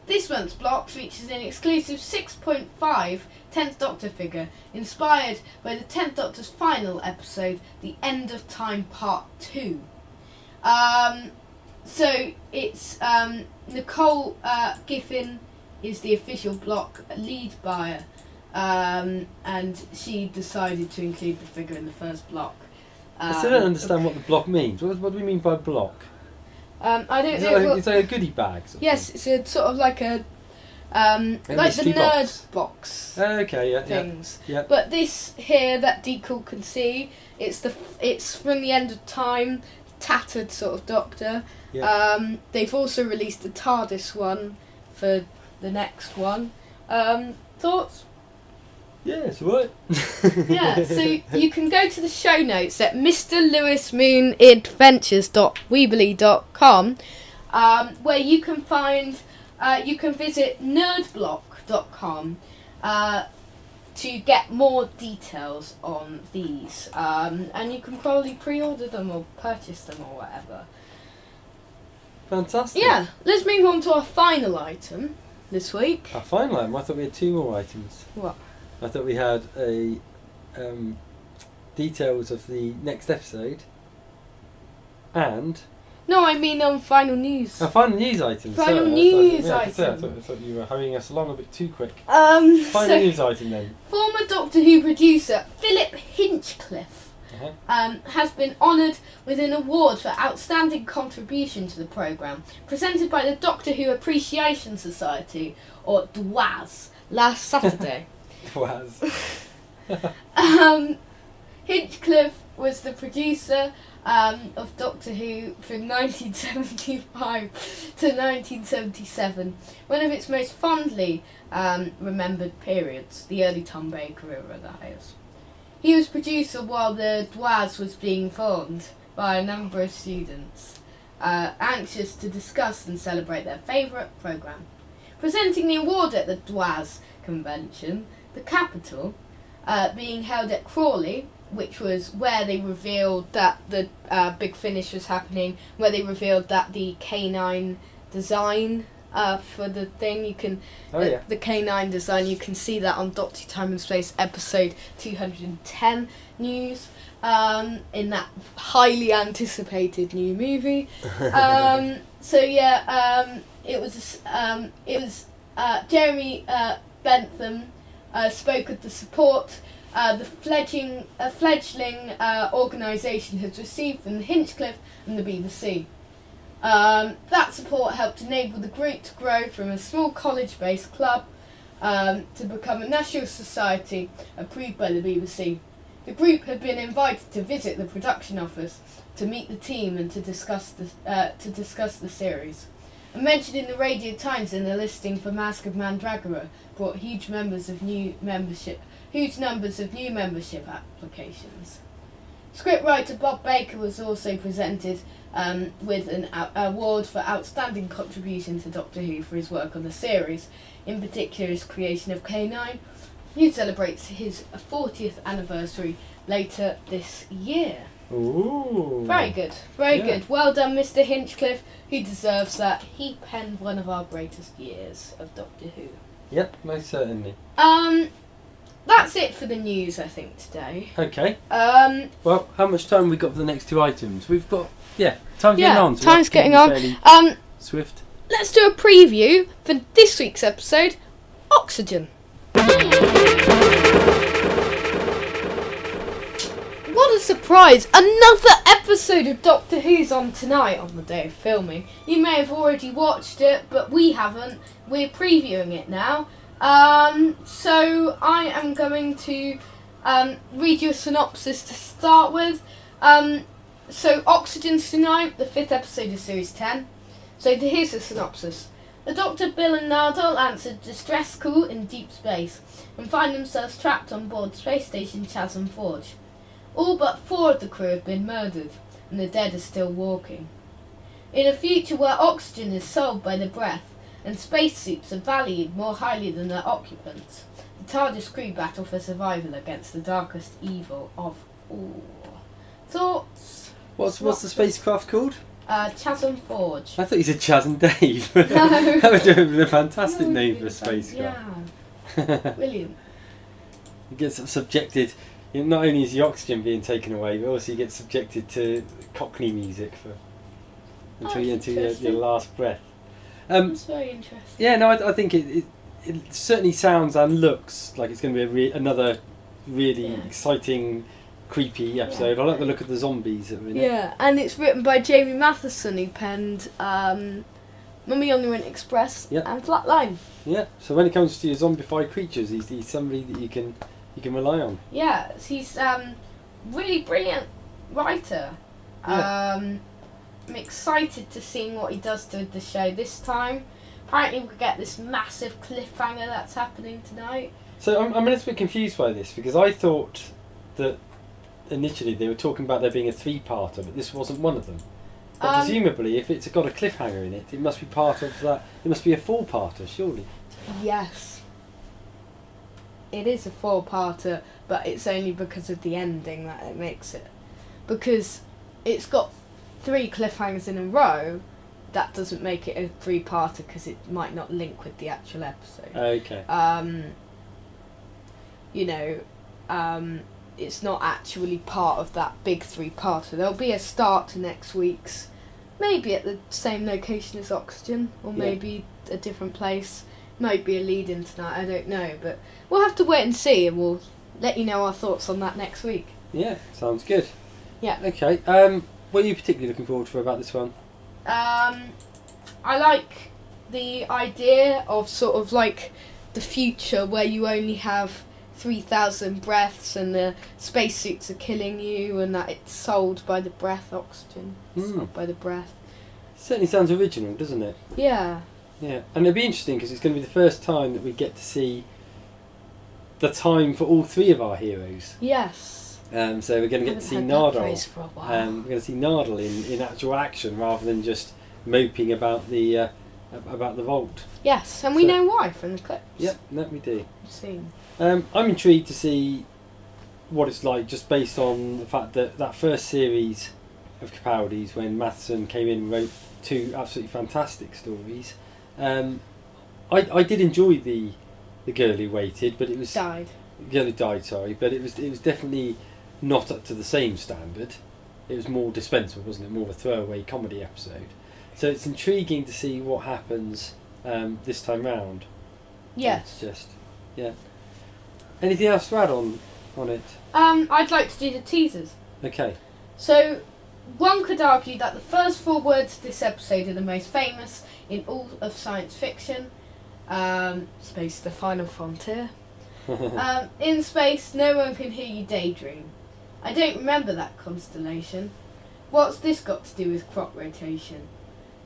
This month's block features an exclusive 6.5 10th Doctor figure, inspired by the 10th Doctor's final episode, The End of Time Part 2. So it's Nicole Giffen is the official block lead buyer, and she decided to include the figure in the first block. I still don't understand what the block means. What do we mean by block? I don't Is know. it like a goodie bag? Sort of Yes, thing? it's a sort of like a like the mystery nerd box Okay, yeah. things. Yeah. But this here that Deacle can see, it's from the end of time, tattered sort of Doctor. Yeah. They've also released the TARDIS one for the next one. Thoughts? Yeah, it's alright. Yeah, so you can go to the show notes at mrlewismoonadventures.weebly.com, where you can find, you can visit nerdblock.com to get more details on these, and you can probably pre-order them or purchase them or whatever. Fantastic. Yeah, let's move on to our final item this week. Our final item. I thought we had 2 more items. What? I thought we had a details of the next episode and No, I mean on final news. a final news item. Final Sorry, news I item. thought you were hurrying us along a bit too quick. So Final news item then. former Doctor Who producer Philip Hinchcliffe Uh-huh. has been honoured with an award for outstanding contribution to the programme, presented by the Doctor Who Appreciation Society, or DWAS, last Saturday. Was. Hinchcliffe was the producer of Doctor Who from 1975 to 1977, one of its most fondly remembered periods, the early Tom Baker era, that is. He was producer while the DWAS was being formed by a number of students, anxious to discuss and celebrate their favourite programme. Presenting the award at the DWAS convention, the capital, being held at Crawley, which was where they revealed that the big finish was happening, where they revealed that the K9 design for the thing, you can the K9 design, you can see that on Doctor Time and Space episode 210 news, in that highly anticipated new movie. It was Jeremy Bentham spoke at the support the fledgling organisation has received from Hinchcliffe and the BBC. That support helped enable the group to grow from a small college-based club to become a national society approved by the BBC. The group had been invited to visit the production office to meet the team and to discuss the series. A mention in the Radio Times in the listing for Mask of Mandragora brought huge numbers of new membership applications. Scriptwriter Bob Baker was also presented with an award for outstanding contribution to Doctor Who for his work on the series, in particular his creation of K9, who celebrates his 40th anniversary later this year. Ooh. Very good, very good. Well done, Mr. Hinchcliffe, who deserves that. He penned one of our greatest years of Doctor Who. Yep, most certainly. That's it for the news, I think, today. Okay. Well, how much time have we got for the next 2 items? We've got, time's getting on. So time's getting on. Swift. Let's do a preview for this week's episode, Oxygen. What a surprise! Another episode of Doctor Who's on tonight on the day of filming. You may have already watched it, but we haven't. We're previewing it now. So I am going to read you a synopsis to start with. So Oxygen's tonight, the 5th episode of Series 10. So here's the synopsis. The Doctor, Bill and Nardole answer distress call in deep space and find themselves trapped on board space station Chasm Forge. All but 4 of the crew have been murdered, and the dead are still walking. In a future where oxygen is sold by the breath, and spacesuits are valued more highly than their occupants, the TARDIS crew battle for survival against the darkest evil of all. Thoughts? What's the spacecraft called? Chasm Forge. I thought you said Chaz and Dave. No. That would have been a fantastic name for a spacecraft. Yeah. Brilliant. He gets subjected. Not only is the oxygen being taken away, but also he gets subjected to Cockney music for until That's your interesting. last breath. That's very interesting. Yeah, no, I think it certainly sounds and looks like it's going to be another really Yeah. exciting, creepy episode. I like the look of the zombies that are in it. Yeah, and it's written by Jamie Matheson, who penned Mummy on the Orient Express Yep. and Flatline. Yeah. So when it comes to your zombified creatures, he's somebody that you can rely on. Yeah, he's really brilliant writer. Yeah. I'm excited to see what he does to the show this time. Apparently we'll get this massive cliffhanger that's happening tonight. So I'm a little bit confused by this because I thought that initially they were talking about there being a 3-parter, but this wasn't one of them. But presumably, if it's got a cliffhanger in it, it must be part of that. It must be a 4-parter, surely. Yes. It is a 4-parter, but it's only because of the ending that it makes it. Because it's got 3 cliffhangers in a row, that doesn't make it a 3-parter because it might not link with the actual episode. Okay. It's not actually part of that big 3-parter. There'll be a start to next week's, maybe at the same location as Oxygen, or Yeah. maybe a different place. Might be a lead-in tonight, I don't know, but we'll have to wait and see, and we'll let you know our thoughts on that next week. Yeah, sounds good. Yeah. Okay. What are you particularly looking forward to about this one? I like the idea of sort of like the future where you only have 3,000 breaths and the spacesuits are killing you, and that it's sold by the breath, oxygen. Sold by the breath. Certainly sounds original, doesn't it? Yeah. Yeah, and it'll be interesting because it's going to be the first time that we get to see the time for all 3 of our heroes. Yes. So we're going to get to see Haven't heard that Nardole. phrase for a while. We're going to see Nardole in actual action rather than just moping about the vault. Yes, and we So- know why from the clips. Yep, that we do. We've seen. I'm intrigued to see what it's like just based on the fact that that first series of Capaldi's, when Matheson came in and wrote 2 absolutely fantastic stories. I did enjoy the Girl Who Waited, but it was Died. Girl Who Died, sorry, but it was definitely not up to the same standard. It was more dispensable, wasn't it? More of a throwaway comedy episode. So it's intriguing to see what happens this time round. Yes. It's just, yeah. Anything else to add on it? I'd like to do the teasers. Okay. So, one could argue that the first 4 words of this episode are the most famous in all of science fiction. Space, the final frontier. In space, no one can hear you daydream. I don't remember that constellation. What's this got to do with crop rotation?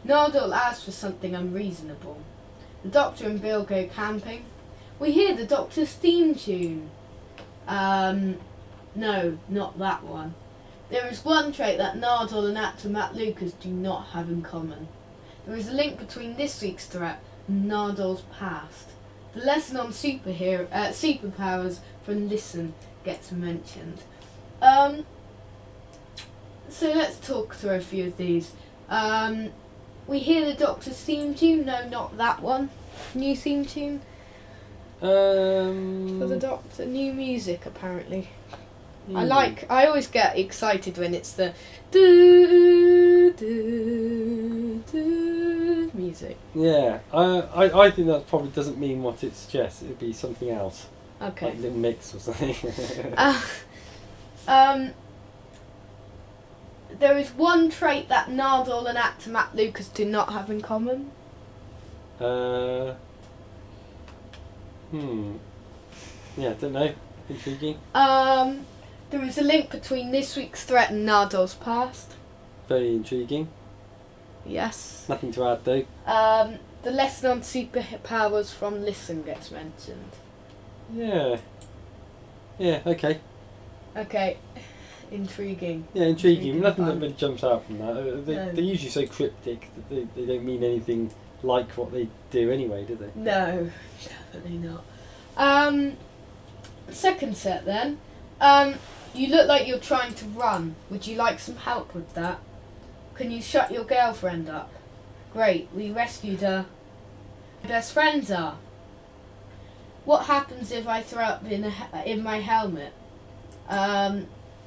Nardole asks for something unreasonable. The Doctor and Bill go camping. We hear the Doctor's theme tune. No, not that one. There is one trait that Nardole and actor Matt Lucas do not have in common. There is a link between this week's threat and Nardole's past. The lesson on superpowers from Listen gets mentioned. So let's talk through a few of these. We hear the Doctor's theme tune. No, not that one. New theme tune for the Doctor. New music, apparently. I always get excited when it's the do do do music. Yeah, I think that probably doesn't mean what it suggests. It would be something else. Okay. Like Little Mix or something. There is one trait that Nardole and actor Matt Lucas do not have in common. Yeah, I don't know. Intriguing. There is a link between this week's threat and Nardole's past. Very intriguing. Yes. Nothing to add though. The lesson on superpowers from Listen gets mentioned. Yeah. Yeah, okay. Okay. Intriguing. Yeah, intriguing. Nothing that fun. really jumps out from that. No. They're usually so cryptic that they don't mean anything like what they do anyway, do they? No, definitely not. Second set then. You look like you're trying to run. Would you like some help with that? Can you shut your girlfriend up? Great, we rescued her. Best friends are. What happens if I throw up in my helmet?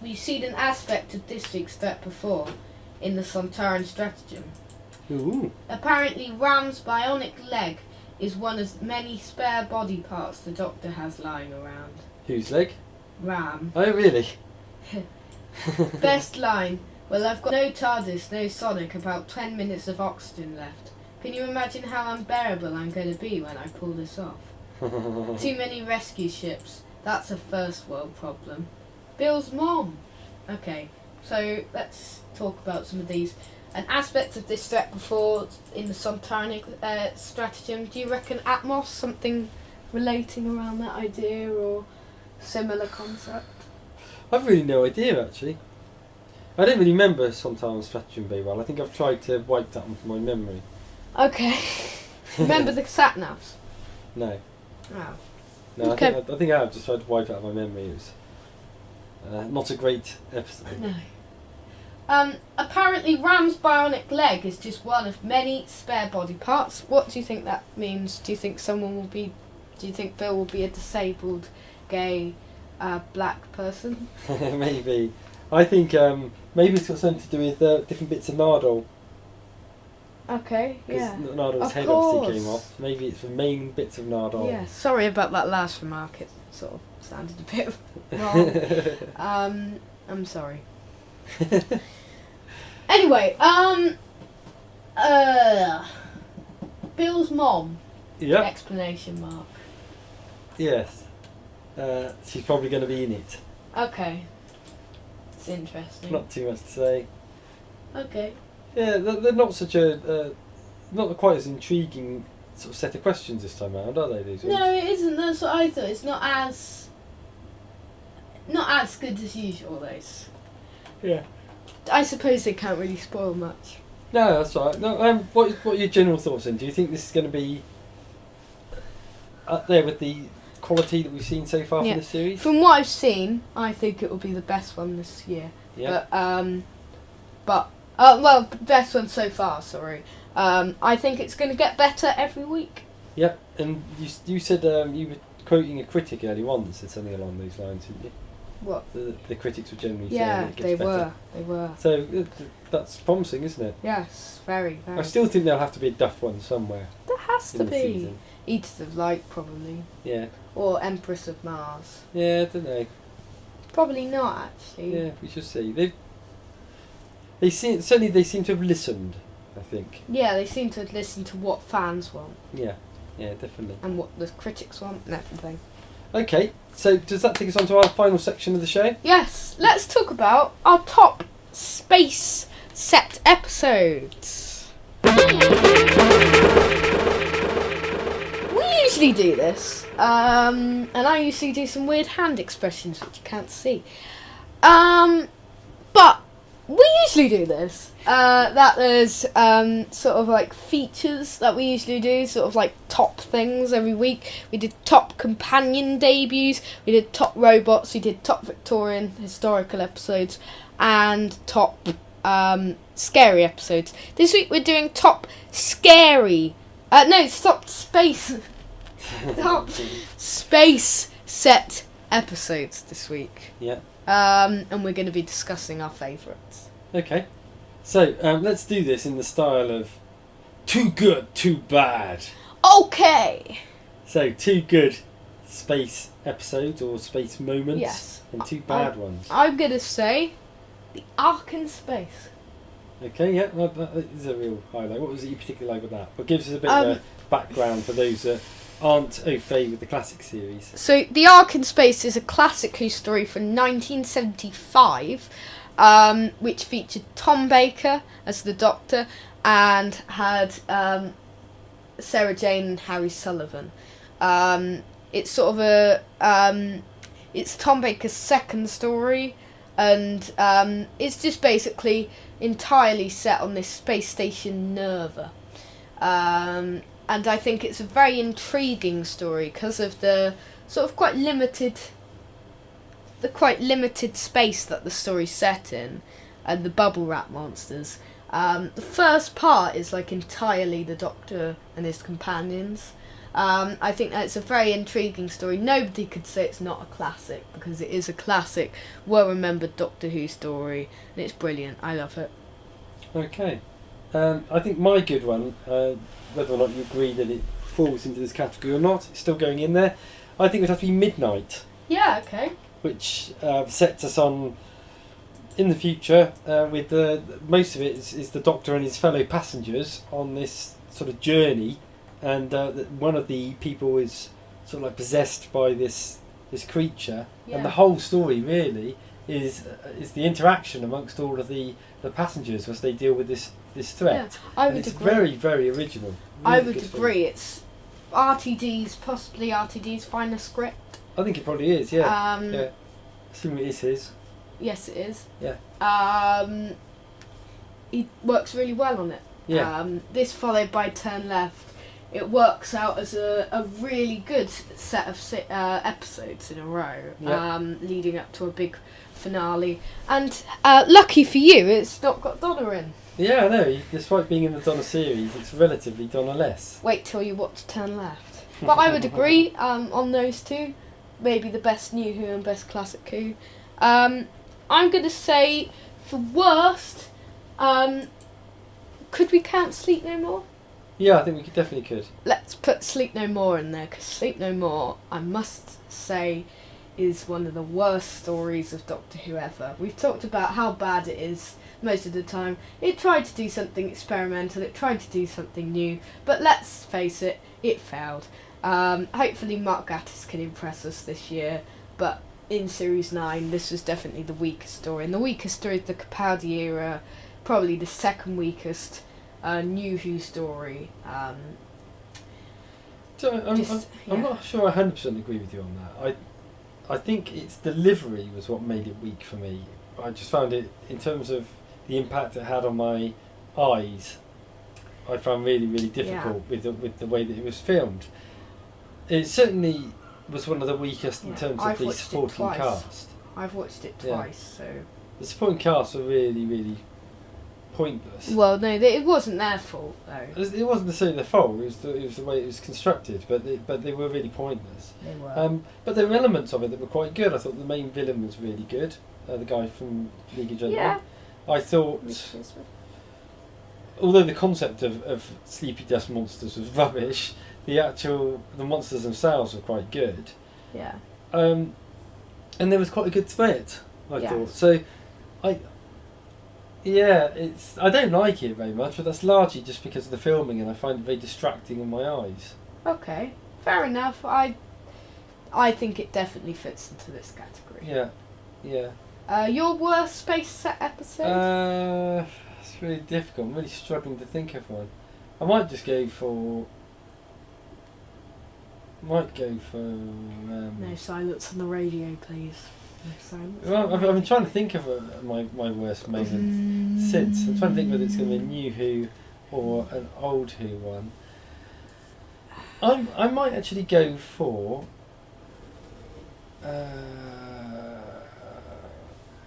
We've seen an aspect of this week's threat before in the Sontaran stratagem. Ooh. Apparently, Ram's bionic leg is one of many spare body parts the Doctor has lying around. Whose leg? Ram. Oh, really? Best line. Well, I've got no TARDIS, no Sonic, about 10 minutes of oxygen left. Can you imagine how unbearable I'm going to be when I pull this off? Too many rescue ships. That's a first world problem. Bill's mom. Okay, so let's talk about some of these. An aspect of this threat before in the Sontaric stratagem. Do you reckon Atmos, something relating around that idea or similar concept? I've really no idea, actually. I don't really remember Sontaran Stratagem very well. I think I've tried to wipe that one from my memory. Okay. Remember the sat-navs? No. Oh. No, Okay. I think I have just tried to wipe it out of my memory. It was not a great episode. No. Apparently Ram's bionic leg is just one of many spare body parts. What do you think that means? Do you think Bill will be a disabled, gay, black person? Maybe. I think maybe it's got something to do with different bits of Nardole. Okay, Because yeah. Nardole's Of head course. obviously came off. Maybe it's the main bits of Nardole. Yeah, sorry about that last remark. It sort of sounded a bit wrong. I'm sorry. Anyway, Bill's mom. Yep. Explanation mark. Yes. She's probably going to be in it. Okay. It's interesting. Not too much to say. Okay. Yeah, they're not such a not quite as intriguing sort of set of questions this time around, are they? These ones? No, it isn't. That's what I thought. It's not as good as usual. Those. Yeah. I suppose they can't really spoil much. No, that's all right. No, what are your general thoughts then? Do you think this is going to be up there with the quality that we've seen so far Yeah. from the series? From what I've seen, I think it will be the best one this year. Yeah. Well, best one so far. Sorry. I think it's going to get better every week. Yep. And you said you were quoting a critic earlier on that said something along these lines, didn't you? What? The critics were generally saying Yeah, that it gets they better. were. So that's promising, isn't it? Yes, very, very. I still think there'll have to be a Duff one somewhere There has in to the be. season. Eaters of Light, probably. Yeah. Or Empress of Mars. Yeah, I don't know. Probably not, actually. Yeah, we should see. They seem to have listened, I think. Yeah, they seem to listen to what fans want Yeah, definitely. and what the critics want and everything. Okay, so does that take us on to our final section of the show? Yes, let's talk about our top space set episodes. We usually do this, and I usually do some weird hand expressions which you can't see. But we usually do this. That there's sort of like features that we usually do, sort of like top things every week. We did top companion debuts, we did top robots, we did top Victorian historical episodes, and top scary episodes. This week we're doing top scary. Top space. Top space set episodes this week. Yeah. And we're going to be discussing our favourites. Okay. So let's do this in the style of too good, too bad. Okay. So 2 good space episodes or space moments, Yes. and 2 bad ones. I'm going to say the Ark in Space. Okay, yeah, that is a real highlight. What was it you particularly like with that? But gives us a bit of a background for those that aren't au fait with the classic series. So, The Ark in Space is a classic Who story from 1975, which featured Tom Baker as the Doctor and had Sarah Jane and Harry Sullivan. It's sort of it's Tom Baker's second story, and it's just basically entirely set on this space station Nerva. And I think it's a very intriguing story because of the sort of quite limited space that the story's set in, and the bubble wrap monsters. The first part is like entirely the Doctor and his companions. I think that's a very intriguing story. Nobody could say it's not a classic because it is a classic, well-remembered Doctor Who story, and it's brilliant. I love it. Okay. I think my good one, whether or not you agree that it falls into this category or not, it's still going in there. I think it would have to be Midnight, Yeah, okay. which sets us on in the future with most of it is the Doctor and his fellow passengers on this sort of journey, and one of the people is sort of like possessed by this creature, Yeah. and the whole story really is the interaction amongst all of the passengers as they deal with this threat. I And would it's agree. very, very original. I Really would good film. agree. It's possibly RTD's finest script. I think it probably is. Yeah. Yeah. Assuming it is his. Yes, it is. Yeah. He works really well on it. Yeah. This followed by Turn Left. It works out as a really good set of episodes in a row, Yeah. leading up to a big finale. And lucky for you, it's not got Donna in. Yeah, I know. Despite being in the Donna series, it's relatively Donna-less. Wait till you watch Turn Left. But I would agree on those two. Maybe the best new Who and best classic Who. I'm going to say, for worst, could we count Sleep No More? Yeah, I think we definitely could. Let's put Sleep No More in there, because Sleep No More, I must say, is one of the worst stories of Doctor Who ever. We've talked about how bad it is most of the time. It tried to do something experimental, it tried to do something new, but let's face it, it failed. Hopefully Mark Gatiss can impress us this year, but in Series 9 this was definitely the weakest story, and the weakest story is the Capaldi era, probably the second weakest New Who story. So I'm yeah. not sure I 100% agree with you on that. I think its delivery was what made it weak for me. I just found it, in terms of the impact it had on my eyes, I found really, really difficult with the way that it was filmed. It certainly was one of the weakest in Yeah, terms I've of the watched it supporting twice. cast. I've watched it Yeah. twice, so... The supporting cast were really, really pointless. Well, no, it wasn't their fault, though. It wasn't necessarily their fault. It was the way it was constructed, but they were really pointless. They were. But there were elements of it that were quite good. I thought the main villain was really good. The guy from League of Gentlemen. Yeah. I thought, although the concept of sleepy dust monsters was rubbish, the monsters themselves were quite good. Yeah. And there was quite a good threat, I Yes. thought. So, I don't like it very much, but that's largely just because of the filming, and I find it very distracting on my eyes. Okay, fair enough. I think it definitely fits into this category. Yeah. Your worst space set episode? It's really difficult. I'm really struggling to think of one. I might just go for. No silence on the radio, please. No silence. Well, I've been trying to think of my worst moment since. I'm trying to think whether it's going to be a new Who or an old Who one. I might actually go for.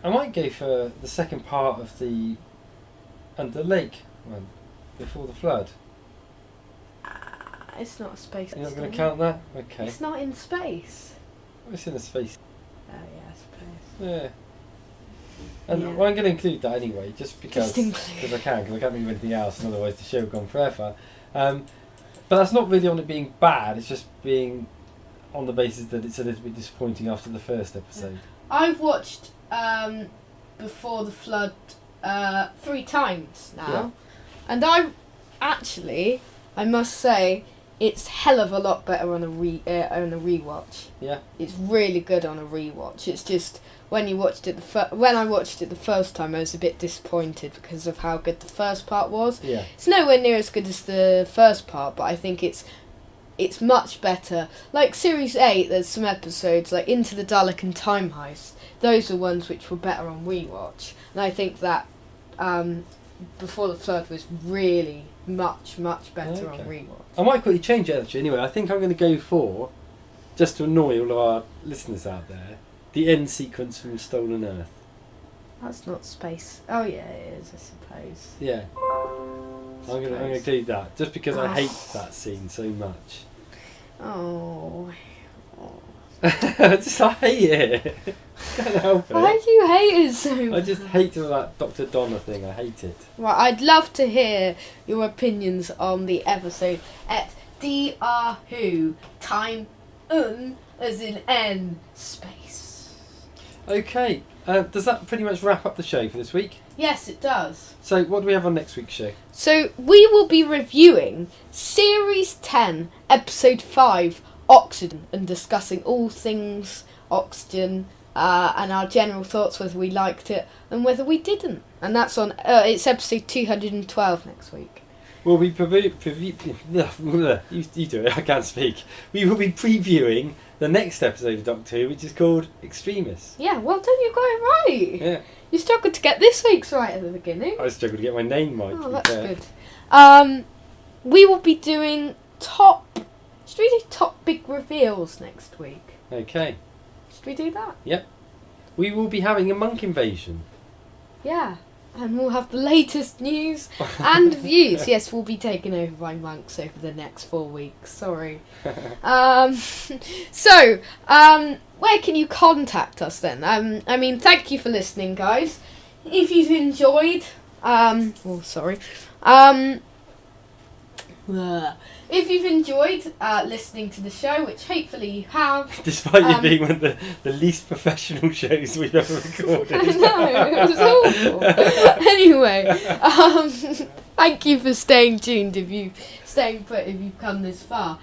I might go for the second part of the Under Lake one, Before the Flood. It's not a space. You're not going to story. count that? Okay. It's not in space. It's in a space. Oh yeah, I suppose. Yeah. And Yeah. well, I'm going to include that anyway, just because Just include. I can't think of anything else, and otherwise the show will go on forever. But that's not really on it being bad, it's just being on the basis that it's a little bit disappointing after the first episode. I've watched Before the Flood 3 times now, Yeah. and I must say, it's hell of a lot better on a rewatch. Yeah. It's really good on a rewatch. It's just when I watched it the first time, I was a bit disappointed because of how good the first part was. Yeah. It's nowhere near as good as the first part, but I think it's much better. Like Series 8, there's some episodes like Into the Dalek and Time Heist. Those are ones which were better on rewatch, and I think that Before the Flood was really much better on rewatch. I might quickly change it actually anyway. I think I'm going to go for, just to annoy all of our listeners out there, the end sequence from Stolen Earth. That's not space. Oh yeah, it is, I suppose. Yeah. I'm going to do that, just because I hate that scene so much. Oh. I hate it. Can't help Why it. do you hate it so I much? just hate that Dr. Donna thing. I hate it. Right, I'd love to hear your opinions on the episode at DR Who time as in N space. Okay, does that pretty much wrap up the show for this week? Yes, it does. So what do we have on next week's show? So we will be reviewing Series 10, Episode 5, Oxygen, and discussing all things oxygen and our general thoughts, whether we liked it and whether we didn't. And that's on, it's episode 212 next week. We'll be you do it, I can't speak. We will be previewing the next episode of Doctor Who, which is called Extremis. Yeah, well done, you got it right. Yeah, You struggled to get this week's right at the beginning. I struggled to get my name right. Oh, to be that's fair. good. We will be doing should we do top big reveals next week? Okay, Should we do that? we will be having a monk invasion. Yeah. And we'll have the latest news and views. Yes, we'll be taken over by monks over the next 4 weeks. Sorry. Where can you contact us then? I mean, thank you for listening, guys. If you've enjoyed, if you've enjoyed listening to the show, which hopefully you have. Despite you being one of the least professional shows we've ever recorded. I know, it was awful. Anyway, thank you for staying tuned if you've come this far.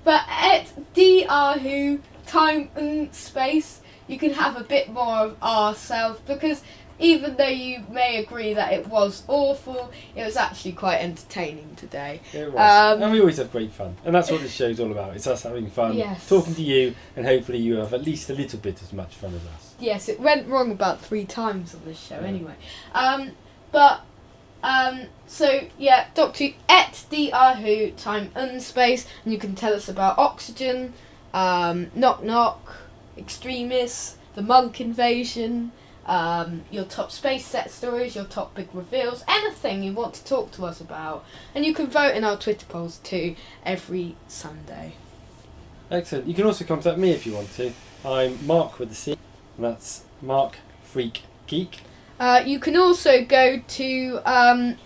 But at DR Who time and space, you can have a bit more of ourselves, because even though you may agree that it was awful, it was actually quite entertaining today. It was. And we always have great fun. And that's what this show's all about. It's us having fun, Yes. talking to you, and hopefully you have at least a little bit as much fun as us. Yes, it went wrong about 3 times on this show anyway. Doctor Who at DR Who time and space, and you can tell us about Oxygen, Knock Knock, Extremis, the Monk Invasion, your top space set stories, your top big reveals, anything you want to talk to us about. And you can vote in our Twitter polls too every Sunday. Excellent. You can also contact me if you want to. I'm Mark with the C, and that's Mark Freak Geek. You can also go to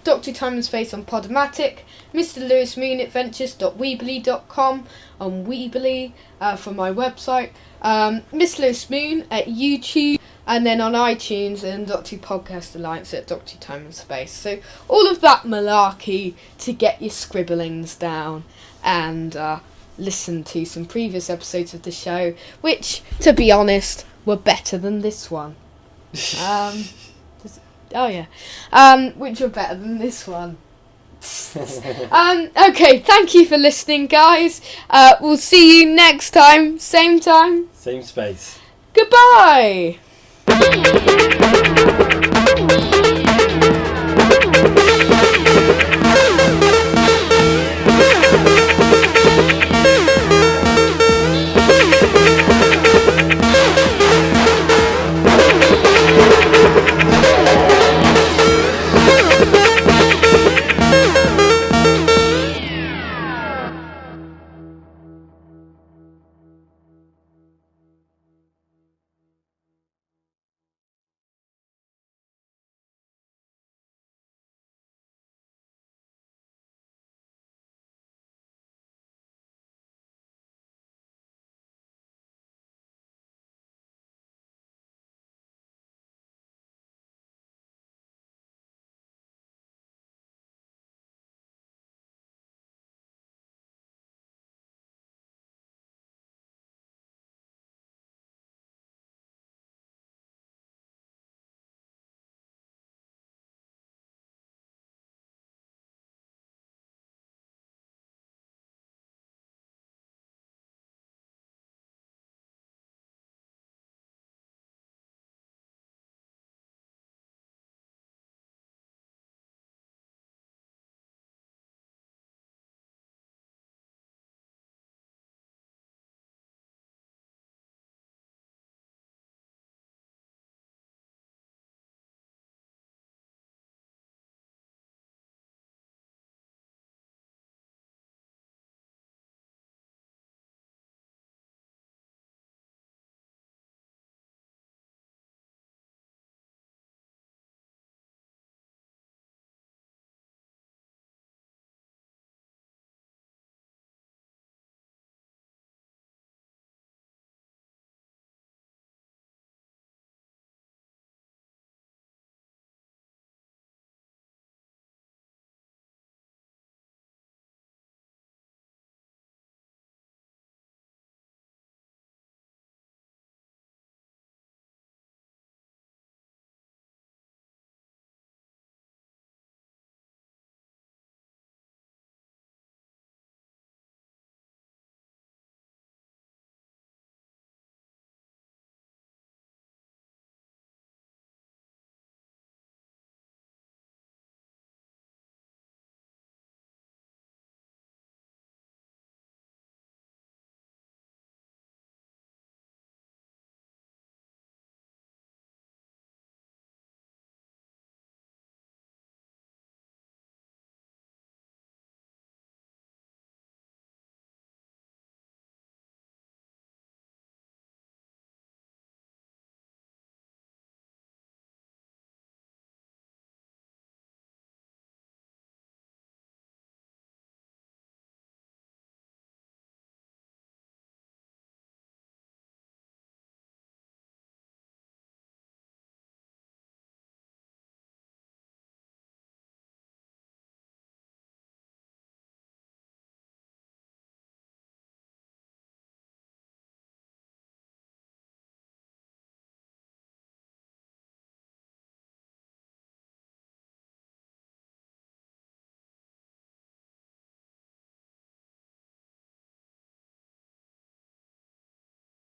Doctor Time and Space on Podomatic, Mr. Lewis Moon Adventures.weebly.com on Weebly for my website, Miss Lewis Moon at YouTube, and then on iTunes and Doctor Who Podcast Alliance at Doctor Time and Space. So all of that malarkey to get your scribblings down and listen to some previous episodes of the show, which, to be honest, were better than this one. Which were better than this one. Okay, thank you for listening, guys. We'll see you next time. Same space. Goodbye.